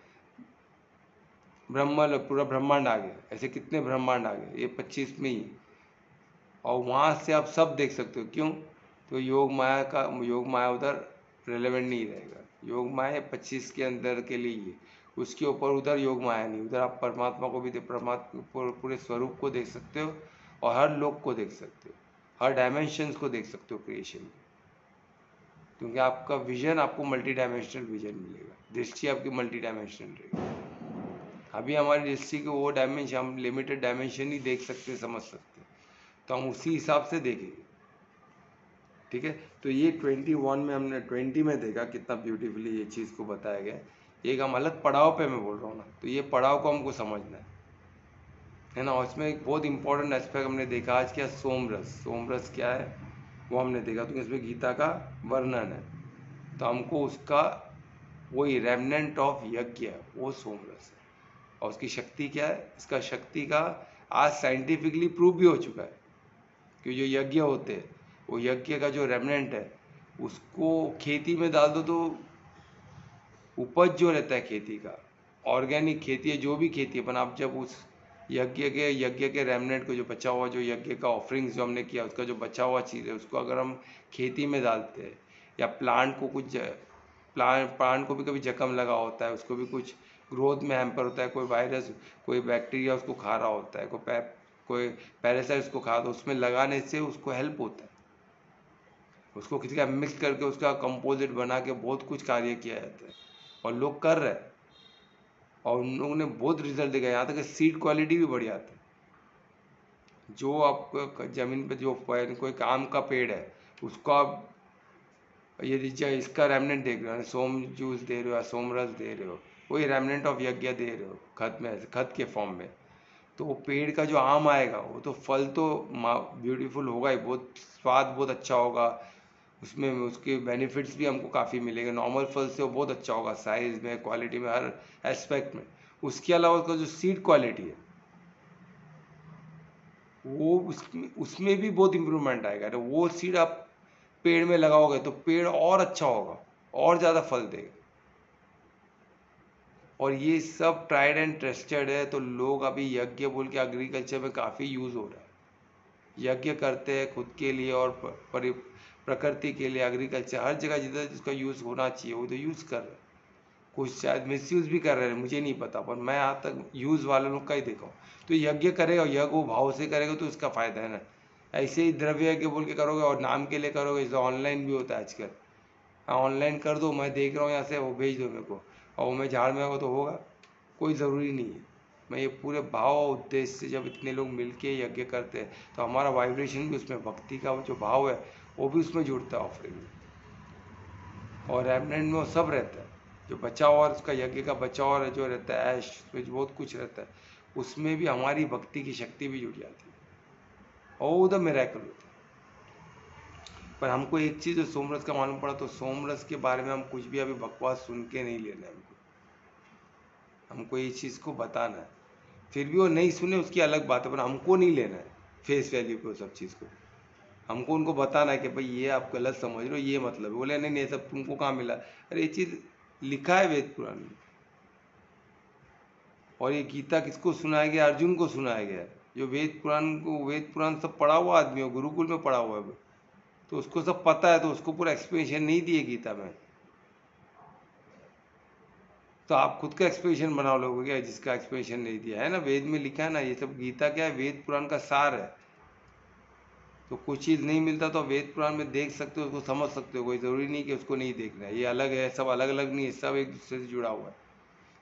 Speaker 1: पूरा ब्रह्मांड आ गया। ऐसे कितने ब्रह्मांड आ गए, ये 25 में ही। और वहाँ से आप सब देख सकते हो, क्यों? तो योग माया उधर रिलेवेंट नहीं रहेगा, योग माया 25 के अंदर के लिए ही है, उसके ऊपर उधर योग माया नहीं। उधर आप परमात्मा को भी परमात्मा पूरे स्वरूप को देख सकते हो, और हर लोक को देख सकते हो, हर डायमेंशंस को देख सकते हो क्रिएशन के, क्योंकि आपका विजन, आपको मल्टी डायमेंशनल विजन मिलेगा, दृष्टि आपकी मल्टी डायमेंशनल रहेगी। अभी हमारी दृष्टि के वो डायमेंशन, हम लिमिटेड डायमेंशन ही देख सकते, समझ सकते, तो हम उसी हिसाब से देखेंगे। ठीक है, तो ये 21 में हमने 20 में देखा कितना ब्यूटीफुली ये चीज़ को बताया गया। एक हम अलग पड़ाव पे मैं बोल रहा हूँ ना, तो ये पड़ाव को हमको समझना है ना। और इसमें एक बहुत इंपॉर्टेंट एस्पेक्ट हमने देखा आज क्या, सोमरस क्या है वो हमने देखा, तो इसमें गीता का वर्णन है, तो हमको उसका वही रेमनेंट ऑफ यज्ञ है, वो सोमरस है। और उसकी शक्ति क्या है, इसका शक्ति का आज साइंटिफिकली प्रूव भी हो चुका है कि जो यज्ञ होते हैं, वो यज्ञ का जो रेमनेंट है उसको खेती में डाल दो, तो उपज जो रहता है खेती का, ऑर्गेनिक खेती है, जो भी खेती है, पर आप जब उस यज्ञ के रेमनेंट को, जो बचा हुआ, जो यज्ञ का ऑफरिंग्स जो हमने किया, उसका जो बचा हुआ चीज़ है, उसको अगर हम खेती में डालते हैं, या प्लांट को भी कभी जख्म लगा होता है, उसको भी कुछ ग्रोथ में हैम्पर होता है, कोई वायरस, कोई बैक्टीरिया उसको खा रहा होता है, कोई पैरासाइट उसको खा, तो उसमें लगाने से उसको हेल्प होता है, उसको किसी का मिक्स करके उसका कंपोजिट बना के बहुत कुछ कार्य किया जाता है, और लोग कर रहे हैं, और उन लोगों ने बहुत रिजल्ट देखा। यहाँ तक सीड क्वालिटी भी बढ़िया आता है। जो आपको ज़मीन पे जो कोई आम का पेड़ है, उसको आप यदि इसका रेमनेंट देख रहे हो, सोम जूस दे रहे हो या सोमरस दे रहे हो, वही रेमनेंट ऑफ यज्ञ दे रहे हो खत के फॉर्म में, तो वो पेड़ का जो आम आएगा, वो तो फल तो ब्यूटीफुल होगा ही, बहुत स्वाद बहुत अच्छा होगा, उसमें उसके बेनिफिट्स भी हमको काफ़ी मिलेंगे, नॉर्मल फल से वो बहुत अच्छा होगा, साइज़ में, क्वालिटी में, हर एस्पेक्ट में। उसके अलावा उसका जो सीड क्वालिटी है, वो उसमें भी बहुत इम्प्रूवमेंट आएगा। तो वो सीड आप पेड़ में लगाओगे तो पेड़ और अच्छा होगा, और ज़्यादा फल देगा। और ये सब ट्राइड एंड ट्रस्टेड है, तो लोग अभी यज्ञ बोल के एग्रीकल्चर में काफ़ी यूज़ हो रहा है, यज्ञ करते हैं खुद के लिए और प्रकृति के लिए, एग्रीकल्चर हर जगह जिधर जिसका यूज़ होना चाहिए वो तो यूज़ कर रहे हैं, कुछ शायद मिसयूज़ भी कर रहे हैं, मुझे नहीं पता, पर मैं आज तक यूज़ वाले लोग का ही देखा हूँ। तो यज्ञ करेगा, यज्ञ वो भाव से करेगा तो उसका फ़ायदा है ना। ऐसे ही द्रव्य यज्ञ बोल के करोगे और नाम के लिए करोगे, जैसे ऑनलाइन भी होता है आजकल, हाँ ऑनलाइन कर दो, मैं देख रहा हूँ यहाँ से, वो भेज दो मेरे को, और वो मैं झाड़ में होगा तो होगा, कोई ज़रूरी नहीं है। मैं ये पूरे भाव और उद्देश्य से जब इतने लोग मिलके यज्ञ करते हैं, तो हमारा वाइब्रेशन भी उसमें, भक्ति का जो भाव है वो भी उसमें जुड़ता है ऑफरिंग में, और रेमनेंट में वो सब रहता है, जो बचा हुआ उसका यज्ञ का बचा हुआ जो रहता है, ऐश में जो बहुत कुछ रहता है, उसमें भी हमारी भक्ति की शक्ति भी जुड़ जाती है, और उधर मिरेकल होता है। पर हमको एक चीज़ सोमरस का मालूम पड़ा, तो सोमरस के बारे में हम कुछ भी अभी बकवास सुन के नहीं लेना है, हमको ये चीज़ को बताना है। फिर भी वो नहीं सुने उसकी अलग बात है, पर हमको नहीं लेना है फेस वैल्यू पे सब चीज़ को। हमको उनको बताना है कि भाई ये आप गलत समझ रहे हो, ये मतलब है। बोले नहीं नहीं, ये सब तुमको कहाँ मिला? अरे ये चीज़ लिखा है वेद पुराण में। और ये गीता किसको सुनाया गया? अर्जुन को सुनाया गया है। जो वेद पुराण सब पढ़ा हुआ आदमी हो, गुरुकुल में पढ़ा हुआ है, तो उसको सब पता है, तो उसको पूरा एक्सप्लेनेशन नहीं दिए गीता में। तो आप खुद का एक्सप्लेनेशन बना लोगे क्या जिसका एक्सप्लेनेशन नहीं दिया है? ना, वेद में लिखा है ना, ये सब गीता क्या है, वेद पुराण का सार है। तो कुछ चीज़ नहीं मिलता तो वेद पुराण में देख सकते हो, उसको समझ सकते हो। कोई ज़रूरी नहीं कि उसको नहीं देखना है। ये अलग है, सब अलग अलग नहीं है, सब एक दूसरे से जुड़ा हुआ है।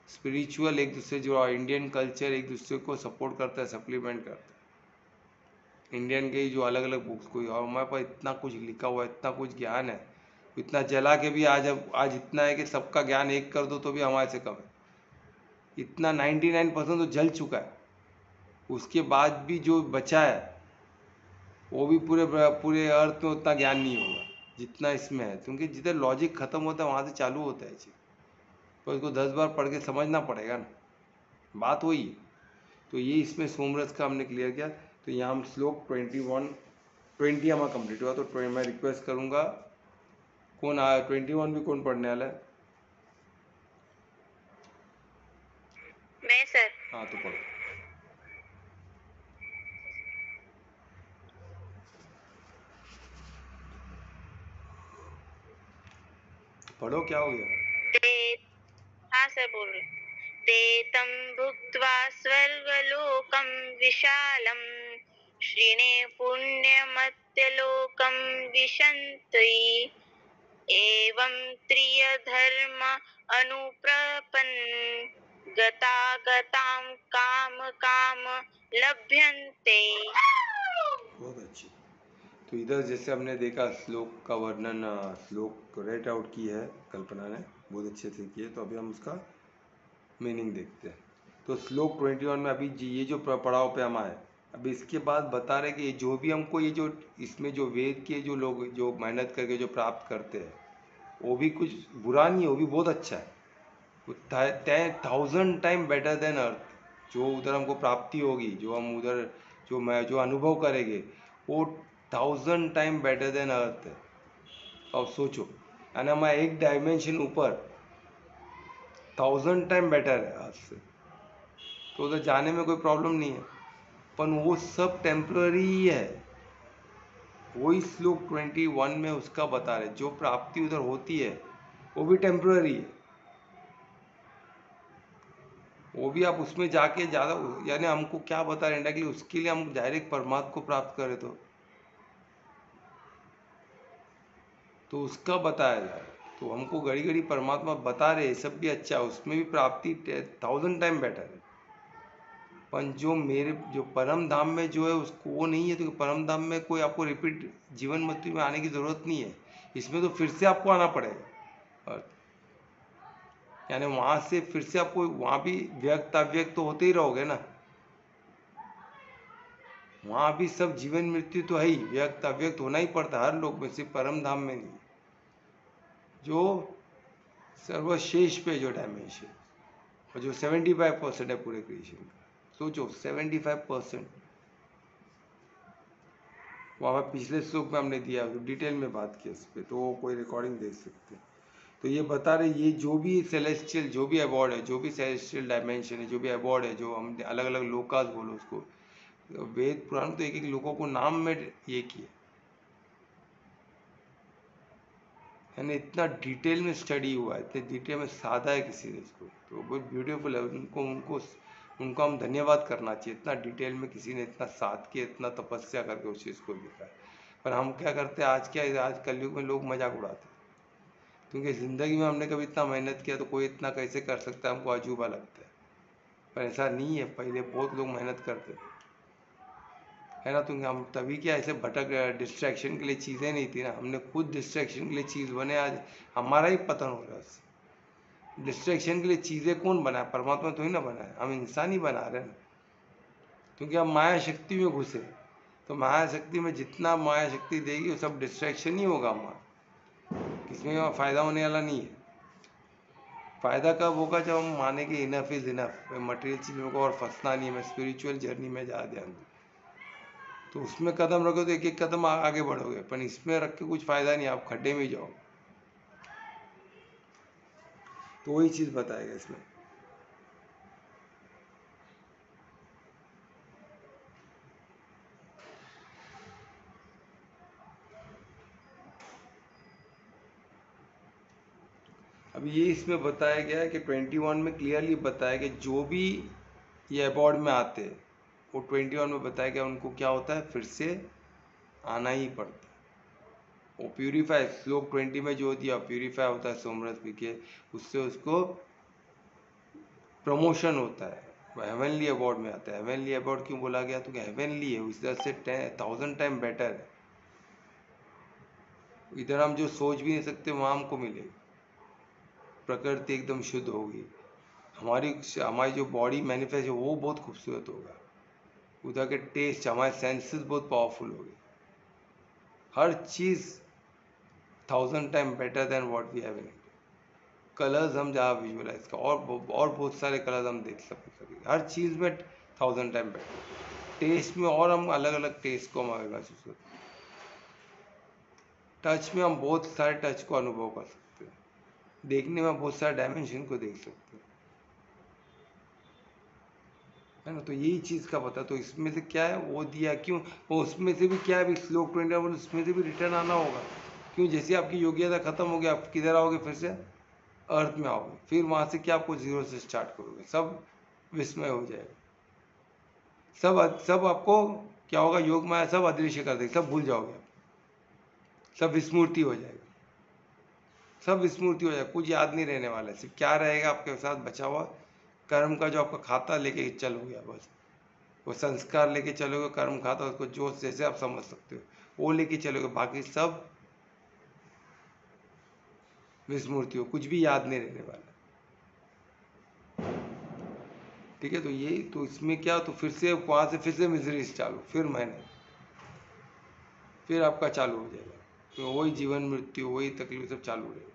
Speaker 1: स्पिरिचुअल एक दूसरे से जुड़ा हुआ है। इंडियन कल्चर एक दूसरे को सपोर्ट करता है, सप्लीमेंट करता है। इंडियन के जो अलग अलग बुक्स, कोई और हमारे पास इतना कुछ लिखा हुआ है, इतना कुछ ज्ञान है, इतना जला के भी आज इतना है कि सबका ज्ञान एक कर दो तो भी हमारे से कम है। इतना 99% तो जल चुका है, उसके बाद भी जो बचा है वो भी पूरे पूरे अर्थ में उतना ज्ञान नहीं होगा जितना इसमें है। क्योंकि जिधर लॉजिक खत्म होता है वहाँ से चालू होता है चीज़, तो इसको 10 बार पढ़ के समझना पड़ेगा ना, बात वही है। तो ये इसमें सोमरस का हमने क्लियर किया। तो यहाँ हम श्लोक 20 हमारा कंप्लीट हुआ। तो मैं रिक्वेस्ट करूँगा, कौन आया 21 भी कौन पढ़ने वाला है?
Speaker 2: मैं सर।
Speaker 1: हाँ तो पढ़ो। पढ़ो, क्या हो गया?
Speaker 2: ते हाँ सर बोल रहे। ते तं भुक्त्वा स्वर्गलोकं विशालं श्रीणे पुण्यमत्यलोकं विशन्ति एवं त्रियधर्म अनुप्रपन् गतागतां काम काम लभ्यन्ते।
Speaker 1: बहुत अच्छी। तो इधर जैसे हमने देखा श्लोक का वर्णन, श्लोक राइट आउट की है कल्पना ने, बहुत अच्छे से की है। तो अभी हम उसका मीनिंग देखते हैं। तो श्लोक 21 में अभी ये जो पड़ाव पे हम आए, अभी इसके बाद बता रहे कि जो भी हमको ये जो इसमें जो वेद के जो लोग जो मेहनत करके जो प्राप्त करते हैं, वो भी कुछ बुरा नहीं है, वो भी बहुत अच्छा है। 1000 टाइम बेटर देन अर्थ। जो उधर हमको प्राप्ति होगी, जो हम उधर जो अनुभव करेंगे, वो 1000 टाइम बेटर देन अर्थ है। अब सोचो, यानी हमारा एक डायमेंशन ऊपर 1000 टाइम बेटर है आज से। तो उधर जाने में कोई प्रॉब्लम नहीं है, पर वो सब टेम्पररी ही है। वही श्लोक 21 में उसका बता रहे, जो प्राप्ति उधर होती है वो भी टेम्पररी है। वो भी आप उसमें जाके ज़्यादा, यानी हमको क्या बता रहे हैं, उसके लिए हम डायरेक्ट परमात्मा को प्राप्त करें तो उसका बताया जा रहा है। तो हमको घड़ी घड़ी परमात्मा बता रहे सब भी अच्छा है, उसमें भी प्राप्ति 1000 टाइम बेटर है। पर जो परम धाम में जो है उसको वो नहीं है। तो परम धाम में कोई आपको रिपीट जीवन मृत्यु में आने की ज़रूरत नहीं है। इसमें तो फिर से आपको आना पड़ेगा, यानी वहाँ से फिर से आपको वहाँ भी व्यक्त अव्यक्त तो होते ही रहोगे ना। वहाँ भी सब जीवन मृत्यु तो है ही, व्यक्त अव्यक्त होना ही पड़ता है हर लोग में, सिर्फ परम धाम में नहीं। जो सर्वशेष पे जो डायमेंशन, और जो 75% है पूरे क्रिएशन का, सोचो 75%। वहाँ पिछले श्लोक में हमने दिया, तो डिटेल में बात की इस पर, तो वो कोई रिकॉर्डिंग देख सकते हैं। तो ये बता रहे, ये जो भी सेलेस्टियल जो भी अवार्ड है, जो भी सेलेस्टियल डायमेंशन है, जो भी अवार्ड है, जो हम अलग अलग लोकास बोलो उसको, वेद पुराण तो एक एक लोगों को नाम में ये किए, यानी इतना डिटेल में स्टडी हुआ है, इतने डिटेल में साधा है किसी ने इसको, तो बहुत ब्यूटीफुल है। उनको हम धन्यवाद करना चाहिए। इतना डिटेल में किसी ने इतना साध के, इतना तपस्या करके उस चीज़ को लिखा है। पर हम क्या करते हैं आज कलयुग में लोग मजाक उड़ाते हैं, क्योंकि ज़िंदगी में हमने कभी इतना मेहनत किया तो कोई इतना कैसे कर सकता है, हमको अजूबा लगता है। पर ऐसा नहीं है, पहले बहुत लोग मेहनत करते है ना। तो हम तभी क्या ऐसे भटक, डिस्ट्रैक्शन के लिए चीज़ें नहीं थी ना, हमने खुद डिस्ट्रैक्शन के लिए चीज़ बने, आज हमारा ही पतन हो रहा है। डिस्ट्रैक्शन के लिए चीज़ें कौन बनाया? परमात्मा तो ही ना बनाया, हम इंसान ही बना रहे हैं ना। क्योंकि हम माया शक्ति में घुसे, तो माया शक्ति में जितना माया शक्ति देगी वो सब डिस्ट्रैक्शन ही होगा हमारा, इसमें फ़ायदा होने वाला नहीं है। फ़ायदा कब होगा? जब हम माने कि इनफ इज़ इनफ, मटेरियल चीज़ों को और फंसना नहीं है, मैं स्पिरिचुअल जर्नी में ज़्यादा ध्यान दूँ। तो उसमें कदम रखो तो एक एक कदम आगे बढ़ोगे, पर इसमें रख के कुछ फायदा नहीं, आप खड्डे में जाओ। तो वही चीज बताएगा इसमें। अब ये इसमें बताया गया है कि 21 में क्लियरली बताया कि जो भी ये अबॉर्ड में आते हैं वो 21 में बताया गया उनको क्या होता है, फिर से आना ही पड़ता है। वो प्यूरीफाई, श्लोक 20 में जो दिया प्यूरीफाई होता है सोमरस पी के, उससे उसको प्रमोशन होता है, वो हेवनली अबॉर्ड में आता है। हेवनली अबॉर्ड क्यों बोला गया, तो हेवनली है, उस तरह से 1000 टाइम बेटर है। इधर हम जो सोच भी नहीं सकते वहाँ हमको मिलेगा। प्रकृति एकदम शुद्ध होगी, हमारी हमारी जो बॉडी मैनिफेस्ट है वो बहुत खूबसूरत होगा, उधर के टेस्ट, हमारे सेंसेस बहुत पावरफुल होगी, हर चीज़ 1000 time better than what we have in India. Colours हम जहाँ विजुअलाइज का और बहुत सारे कलर्स हम देख सकेंगे, हर चीज़ में 1000 टाइम बेटर। टेस्ट में और हम अलग अलग टेस्ट को हमारे महसूस करते हैं। टच में हम बहुत सारे टच को अनुभव कर सकते हैं, देखने में बहुत सारे डायमेंशन को देख सकते हैं, है ना। तो यही चीज़ का पता, तो इसमें से क्या है वो दिया क्यों, वो उसमें से भी क्या है, श्लोक 21 उसमें से भी रिटर्न आना होगा। क्यों, जैसे आपकी योग्यता खत्म हो गया, आप किधर आओगे, फिर से अर्थ में आओगे, फिर वहाँ से क्या आपको जीरो से स्टार्ट करोगे, सब विस्मय हो जाएगा, सब आपको क्या होगा, योग माया सब अदृश्य कर देगी, सब भूल जाओगे आप, सब विस्मृति हो जाएगा, सब विस्मृति हो जाएगा, कुछ याद नहीं रहने वाला है। सिर्फ क्या रहेगा आपके साथ बचा हुआ, कर्म का जो आपका खाता लेके चल गया, बस वो संस्कार लेके चलोगे, कर्म खाता उसको जो जैसे आप समझ सकते हो वो लेके चलोगे, बाकी सब विस्मृति हो, कुछ भी याद नहीं रहने वाला। ठीक है, तो ये तो इसमें क्या, तो फिर से वहाँ से फिर से मिजरी चालू, फिर आपका चालू हो जाएगा, तो वही जीवन मृत्यु, वही तकलीफ सब चालू रहेगा।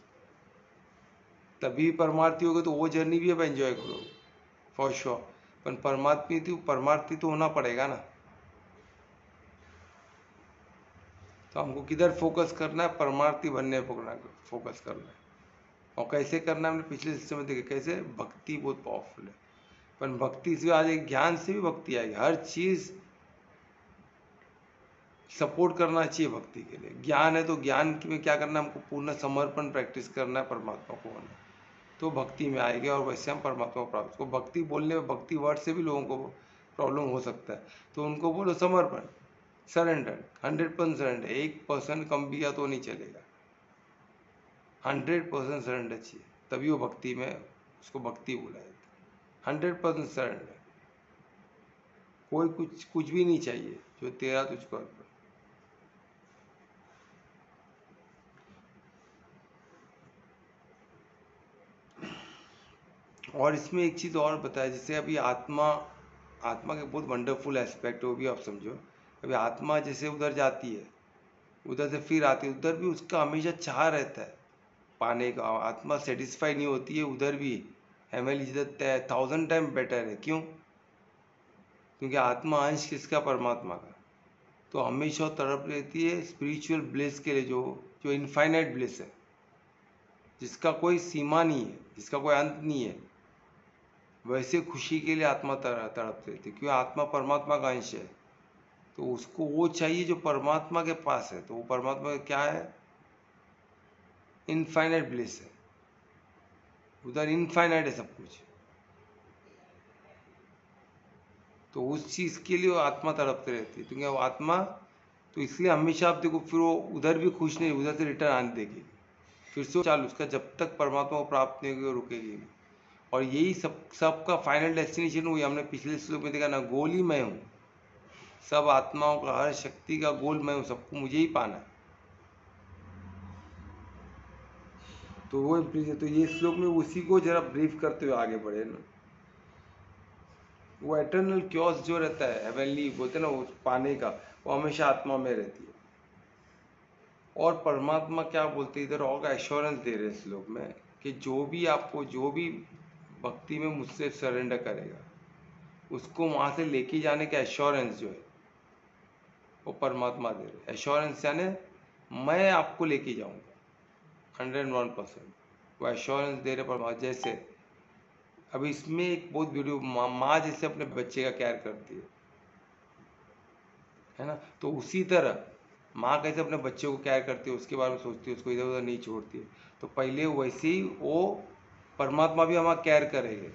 Speaker 1: तभी परमार्थी होगे तो वो जर्नी भी अब एंजॉय करोगे फॉर श्योर, पर परमार्थी तो होना पड़ेगा ना। तो हमको किधर फोकस करना है, परमार्थी बनने पर फोकस करना है। और कैसे करना है, हमने पिछले सिस्टम में देखा कैसे, भक्ति बहुत पावरफुल है, पर भक्ति से आज एक ज्ञान से भी भक्ति आएगी, हर चीज सपोर्ट करना चाहिए भक्ति के लिए। ज्ञान है तो ज्ञान में क्या करना है, हमको पूर्ण समर्पण प्रैक्टिस करना है, परमात्मा को होना, तो भक्ति में आएगी और वैसे हम परमात्मा को प्राप्त। को भक्ति बोलने में, भक्ति वर्ड से भी लोगों को प्रॉब्लम हो सकता है, तो उनको बोलो समर्पण, सरेंडर, 100% सरेंडर, 1% कम भी या तो नहीं चलेगा, 100% सरेंडर चाहिए, तभी वो भक्ति में, उसको भक्ति बोला जाता है। 100% सरेंडर, कोई कुछ भी नहीं चाहिए, जो तेरा तुझको अर्पण। और इसमें एक चीज़ और बताया, जैसे अभी आत्मा के बहुत वंडरफुल एस्पेक्ट, वो भी आप समझो। अभी आत्मा जैसे उधर जाती है, उधर से फिर आती है, उधर भी उसका हमेशा चाह रहता है पाने का, आत्मा सेटिस्फाई नहीं होती है उधर भी, हेमल इज 1000 टाइम बेटर है। क्यों, क्योंकि आत्मा अंश किसका, परमात्मा का, तो हमेशा तड़प रहती है स्पिरिचुअल ब्लिस के लिए, जो इनफाइनाइट ब्लिस है, जिसका कोई सीमा नहीं है, जिसका कोई अंत नहीं है, वैसे खुशी के लिए आत्मा तड़प रहती है। क्यों, आत्मा परमात्मा का अंश है, तो उसको वो चाहिए जो परमात्मा के पास है, तो वो परमात्मा क्या है, इनफाइनाइट ब्लिस है, उधर इनफाइनाइट है सब कुछ, तो उस चीज़ के लिए वो आत्मा तड़पते रहती है। क्योंकि वो आत्मा, तो इसलिए हमेशा आप देखो, फिर वो उधर भी खुश नहीं, उधर से रिटर्न आने देगी, फिर से चालू उसका, जब तक परमात्मा को प्राप्त नहीं होगी वो रुकेगी नहीं। और यही सबका फाइनल डेस्टिनेशन हुई, हमने पिछले श्लोक में देखा ना, गोल ही मैं हूँ, सब आत्माओं का, हर शक्ति का गोल मैं हूँ, सबको मुझे ही पाना है। तो वो तो ये श्लोक में उसी को जरा ब्रीफ करते हुए आगे बढ़े ना, वो एटर्नल क्योस जो रहता है, हेवनली बोलते हैं ना, वो पाने का, वो हमेशा आत्मा में रहती है। और परमात्मा क्या बोलते हैं इधर, और एश्योरेंस दे रहे हैं श्लोक में, कि जो भी आपको, जो भी भक्ति में मुझसे सरेंडर करेगा, उसको वहाँ से लेके जाने का एश्योरेंस जो है, वो परमात्मा दे रहे। एश्योरेंस यानी मैं आपको लेके जाऊंगा 101%, वो एश्योरेंस दे रहे परमात्मा। जैसे अब इसमें एक बहुत वीडियो माँ जैसे अपने बच्चे का केयर करती है ना, तो उसी तरह माँ कैसे अपने बच्चे को केयर करती है, उसके बारे में सोचती है, उसको इधर उधर नहीं छोड़ती है, तो पहले वैसे ही वो परमात्मा भी हमारा केयर करेंगे।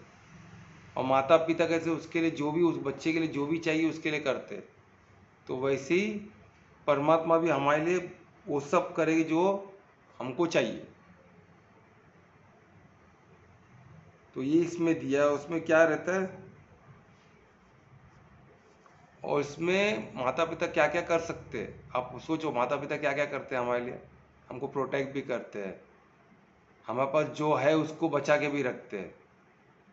Speaker 1: और माता पिता कैसे उसके लिए जो भी, उस बच्चे के लिए जो भी चाहिए उसके लिए करते हैं, तो वैसे ही परमात्मा भी हमारे लिए वो सब करेगी जो हमको चाहिए। तो ये इसमें दिया है। उसमें क्या रहता है और इसमें माता पिता क्या क्या कर सकते हैं, आप सोचो माता पिता क्या क्या करते हैं हमारे लिए। हमको प्रोटेक्ट भी करते हैं, हमारे पास जो है उसको बचा के भी रखते हैं,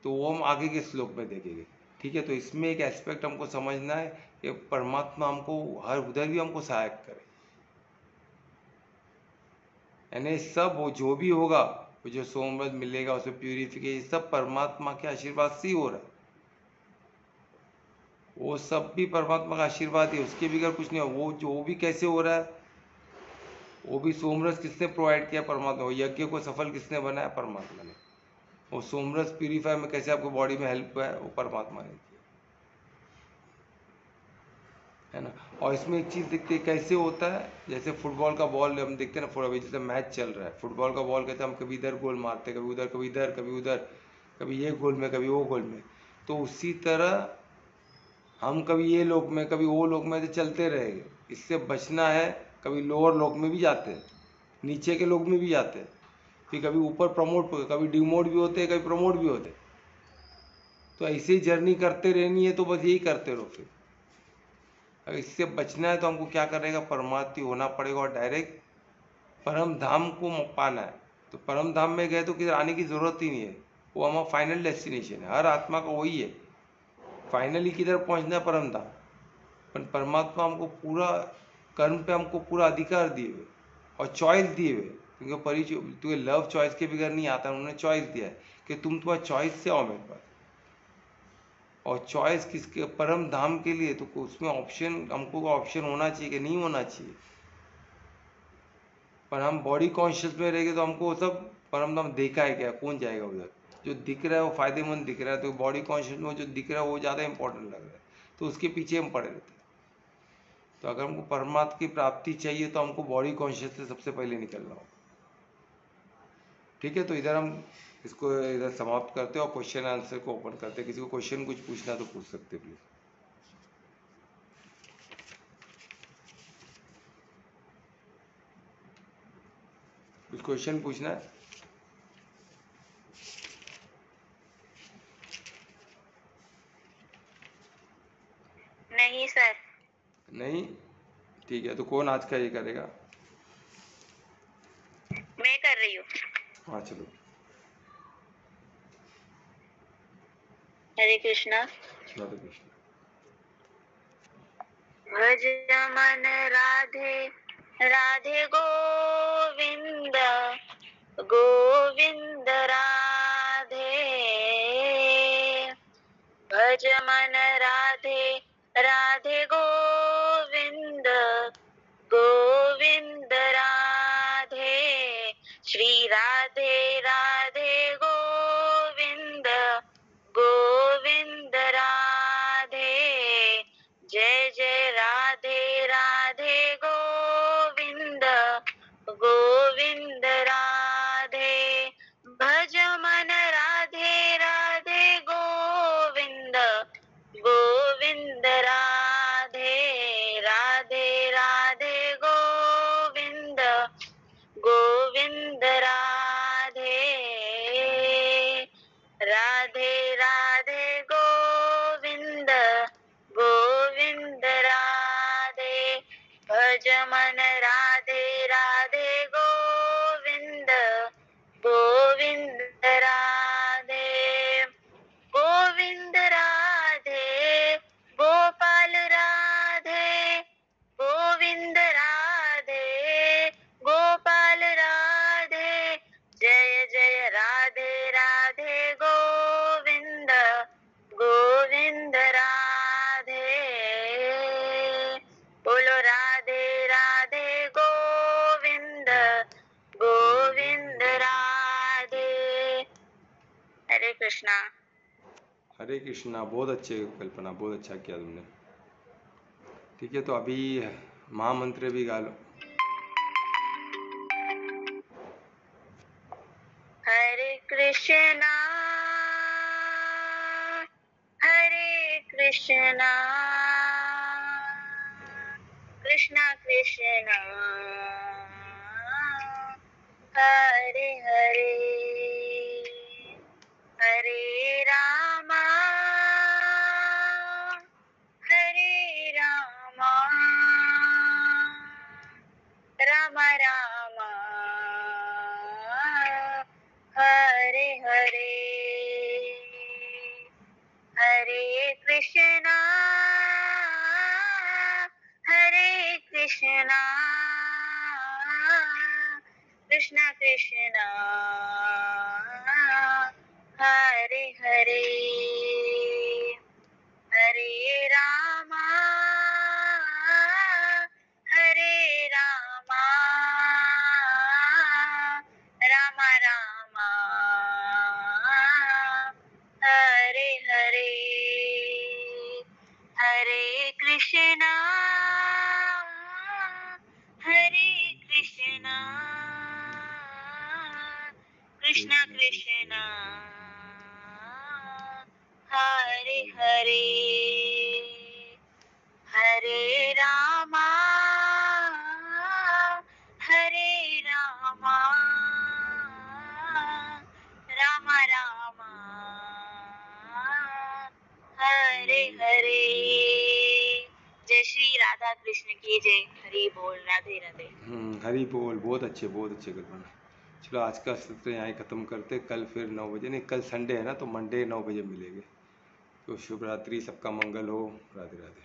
Speaker 1: तो वो हम आगे के श्लोक में देखेंगे। ठीक है, तो इसमें एक एस्पेक्ट हमको समझना है कि परमात्मा हमको हर उधर भी हमको सहायक करे, यानी सब वो जो भी होगा, वो जो सोमरस मिलेगा उसमें प्यूरिफिकेशन सब परमात्मा के आशीर्वाद से ही हो रहा है। वो सब भी परमात्मा का आशीर्वाद है, उसके बगैर कुछ नहीं हो। वो जो भी कैसे हो रहा है, वो भी सोमरस किसने प्रोवाइड किया, परमात्मा। वो यज्ञ को सफल किसने बनाया, परमात्मा ने। वो सोमरस प्यूरीफाई में कैसे आपको बॉडी में हेल्प हुआ है, वो परमात्मा ने किया है ना। और इसमें एक चीज़ देखते हैं कैसे होता है, जैसे फुटबॉल का बॉल हम देखते हैं ना, अभी जैसे मैच चल रहा है फुटबॉल का बॉल, कहते हैं हम कभी इधर गोल मारते हैं, कभी उधर, कभी इधर, कभी उधर, कभी ये गोल में, कभी वो गोल में। तो उसी तरह हम कभी ये लोक में, कभी वो लोक में तो चलते रहेंगे। इससे बचना है, कभी लोअर लोक में भी जाते हैं, नीचे के लोक में भी जाते हैं, फिर कभी ऊपर प्रमोट, कभी डिमोट भी होते हैं, कभी प्रमोट भी होते हैं। तो ऐसे ही जर्नी करते रहनी है, तो बस यही करते रहो। फिर अगर इससे बचना है तो हमको क्या करेगा, परमार्थी होना पड़ेगा और डायरेक्ट परम धाम को पाना है। तो परम धाम में गए तो किधर आने की ज़रूरत ही नहीं है, वो हमारा फाइनल डेस्टिनेशन है। हर आत्मा का वही है, फाइनली किधर पहुंचना है, परम धाम। पर परमात्मा हमको पूरा कर्म पे हमको पूरा अधिकार दिए हुए और चॉइस दिए हुए, क्योंकि परिचय तुम्हें लव चॉइस के बगैर नहीं आता। उन्होंने चॉइस दिया है कि तुम तुम्हारा चॉइस से आओ मेरे पास। और चॉइस किसके, परम धाम के लिए, तो उसमें ऑप्शन, हमको ऑप्शन होना चाहिए कि नहीं होना चाहिए। पर हम बॉडी कॉन्शियस में रहेंगे तो हमको सब परम धाम देखा है क्या, कौन जाएगा उधर। जो दिख रहा है वो फायदेमंद दिख रहा है, तो बॉडी कॉन्शियस में जो दिख रहा है वो ज़्यादा इंपॉर्टेंट लग रहा है, तो उसके पीछे हम पड़े रहते हैं। तो अगर हमको परमात्मा की प्राप्ति चाहिए तो हमको बॉडी कॉन्शियस से सबसे पहले निकलना होगा। ठीक है, तो इधर हम इसको इधर समाप्त करते हैं और क्वेश्चन आंसर को ओपन करते हैं। किसी को क्वेश्चन कुछ पूछना तो पूछ सकते प्लीज। कुछ क्वेश्चन पूछना है?
Speaker 2: नहीं सर।
Speaker 1: नहीं, ठीक है, तो कौन आज का ये करेगा?
Speaker 2: मैं कर रही हूँ।
Speaker 1: हाँ चलो।
Speaker 2: हरे कृष्णा।
Speaker 1: राधे कृष्ण।
Speaker 2: भज मन राधे राधे गोविंद गोविंद राधे। भज मन राधे राधे गोविंद गोविंद राधे। श्री राधे राधे गोविंद गोविंद राधे। जय जय राधे राधे गोविंद गोविंद राधे। भज मन राधे राधे गोविंद गोविंद राधे। राधे राधे गोविंद गोविंद राधे। राधे राधे गोविंद गोविंद राधे। भज मन राधे राधे गोविंद गोविंद राधे। गोविंद राधे गोपाल राधे गोविंद राधे गोपाल राधे। जय जय राधे राधे गोविंद गोविंद राधे। बोलो
Speaker 1: हरे कृष्णा, बहुत अच्छे कल्पना, बहुत अच्छा किया तुमने। ठीक है, तो अभी महामंत्र भी गा लो।
Speaker 2: हरे कृष्णा हरे कृष्णा कृष्णा कृष्णा हरे हरे हरे रामा राम राम हरे हरे हरे कृष्णा कृष्णा कृष्णा हरे हरे हरे रामा राम राम हरे हरे हरे कृष्णा कृष्णा कृष्णा हरे हरे हरे रामा राम राम हरे हरे। जय श्री राधा कृष्ण की जय। हरि बोल। राधे राधे।
Speaker 1: हरी बोल, बहुत अच्छे कल्पना। चलो आज का सत्र यहाँ ही ख़त्म करते, कल फिर 9 बजे, नहीं कल संडे है ना, तो मंडे 9 बजे मिलेंगे। तो शुभ रात्रि, सबका मंगल हो। राधे राधे।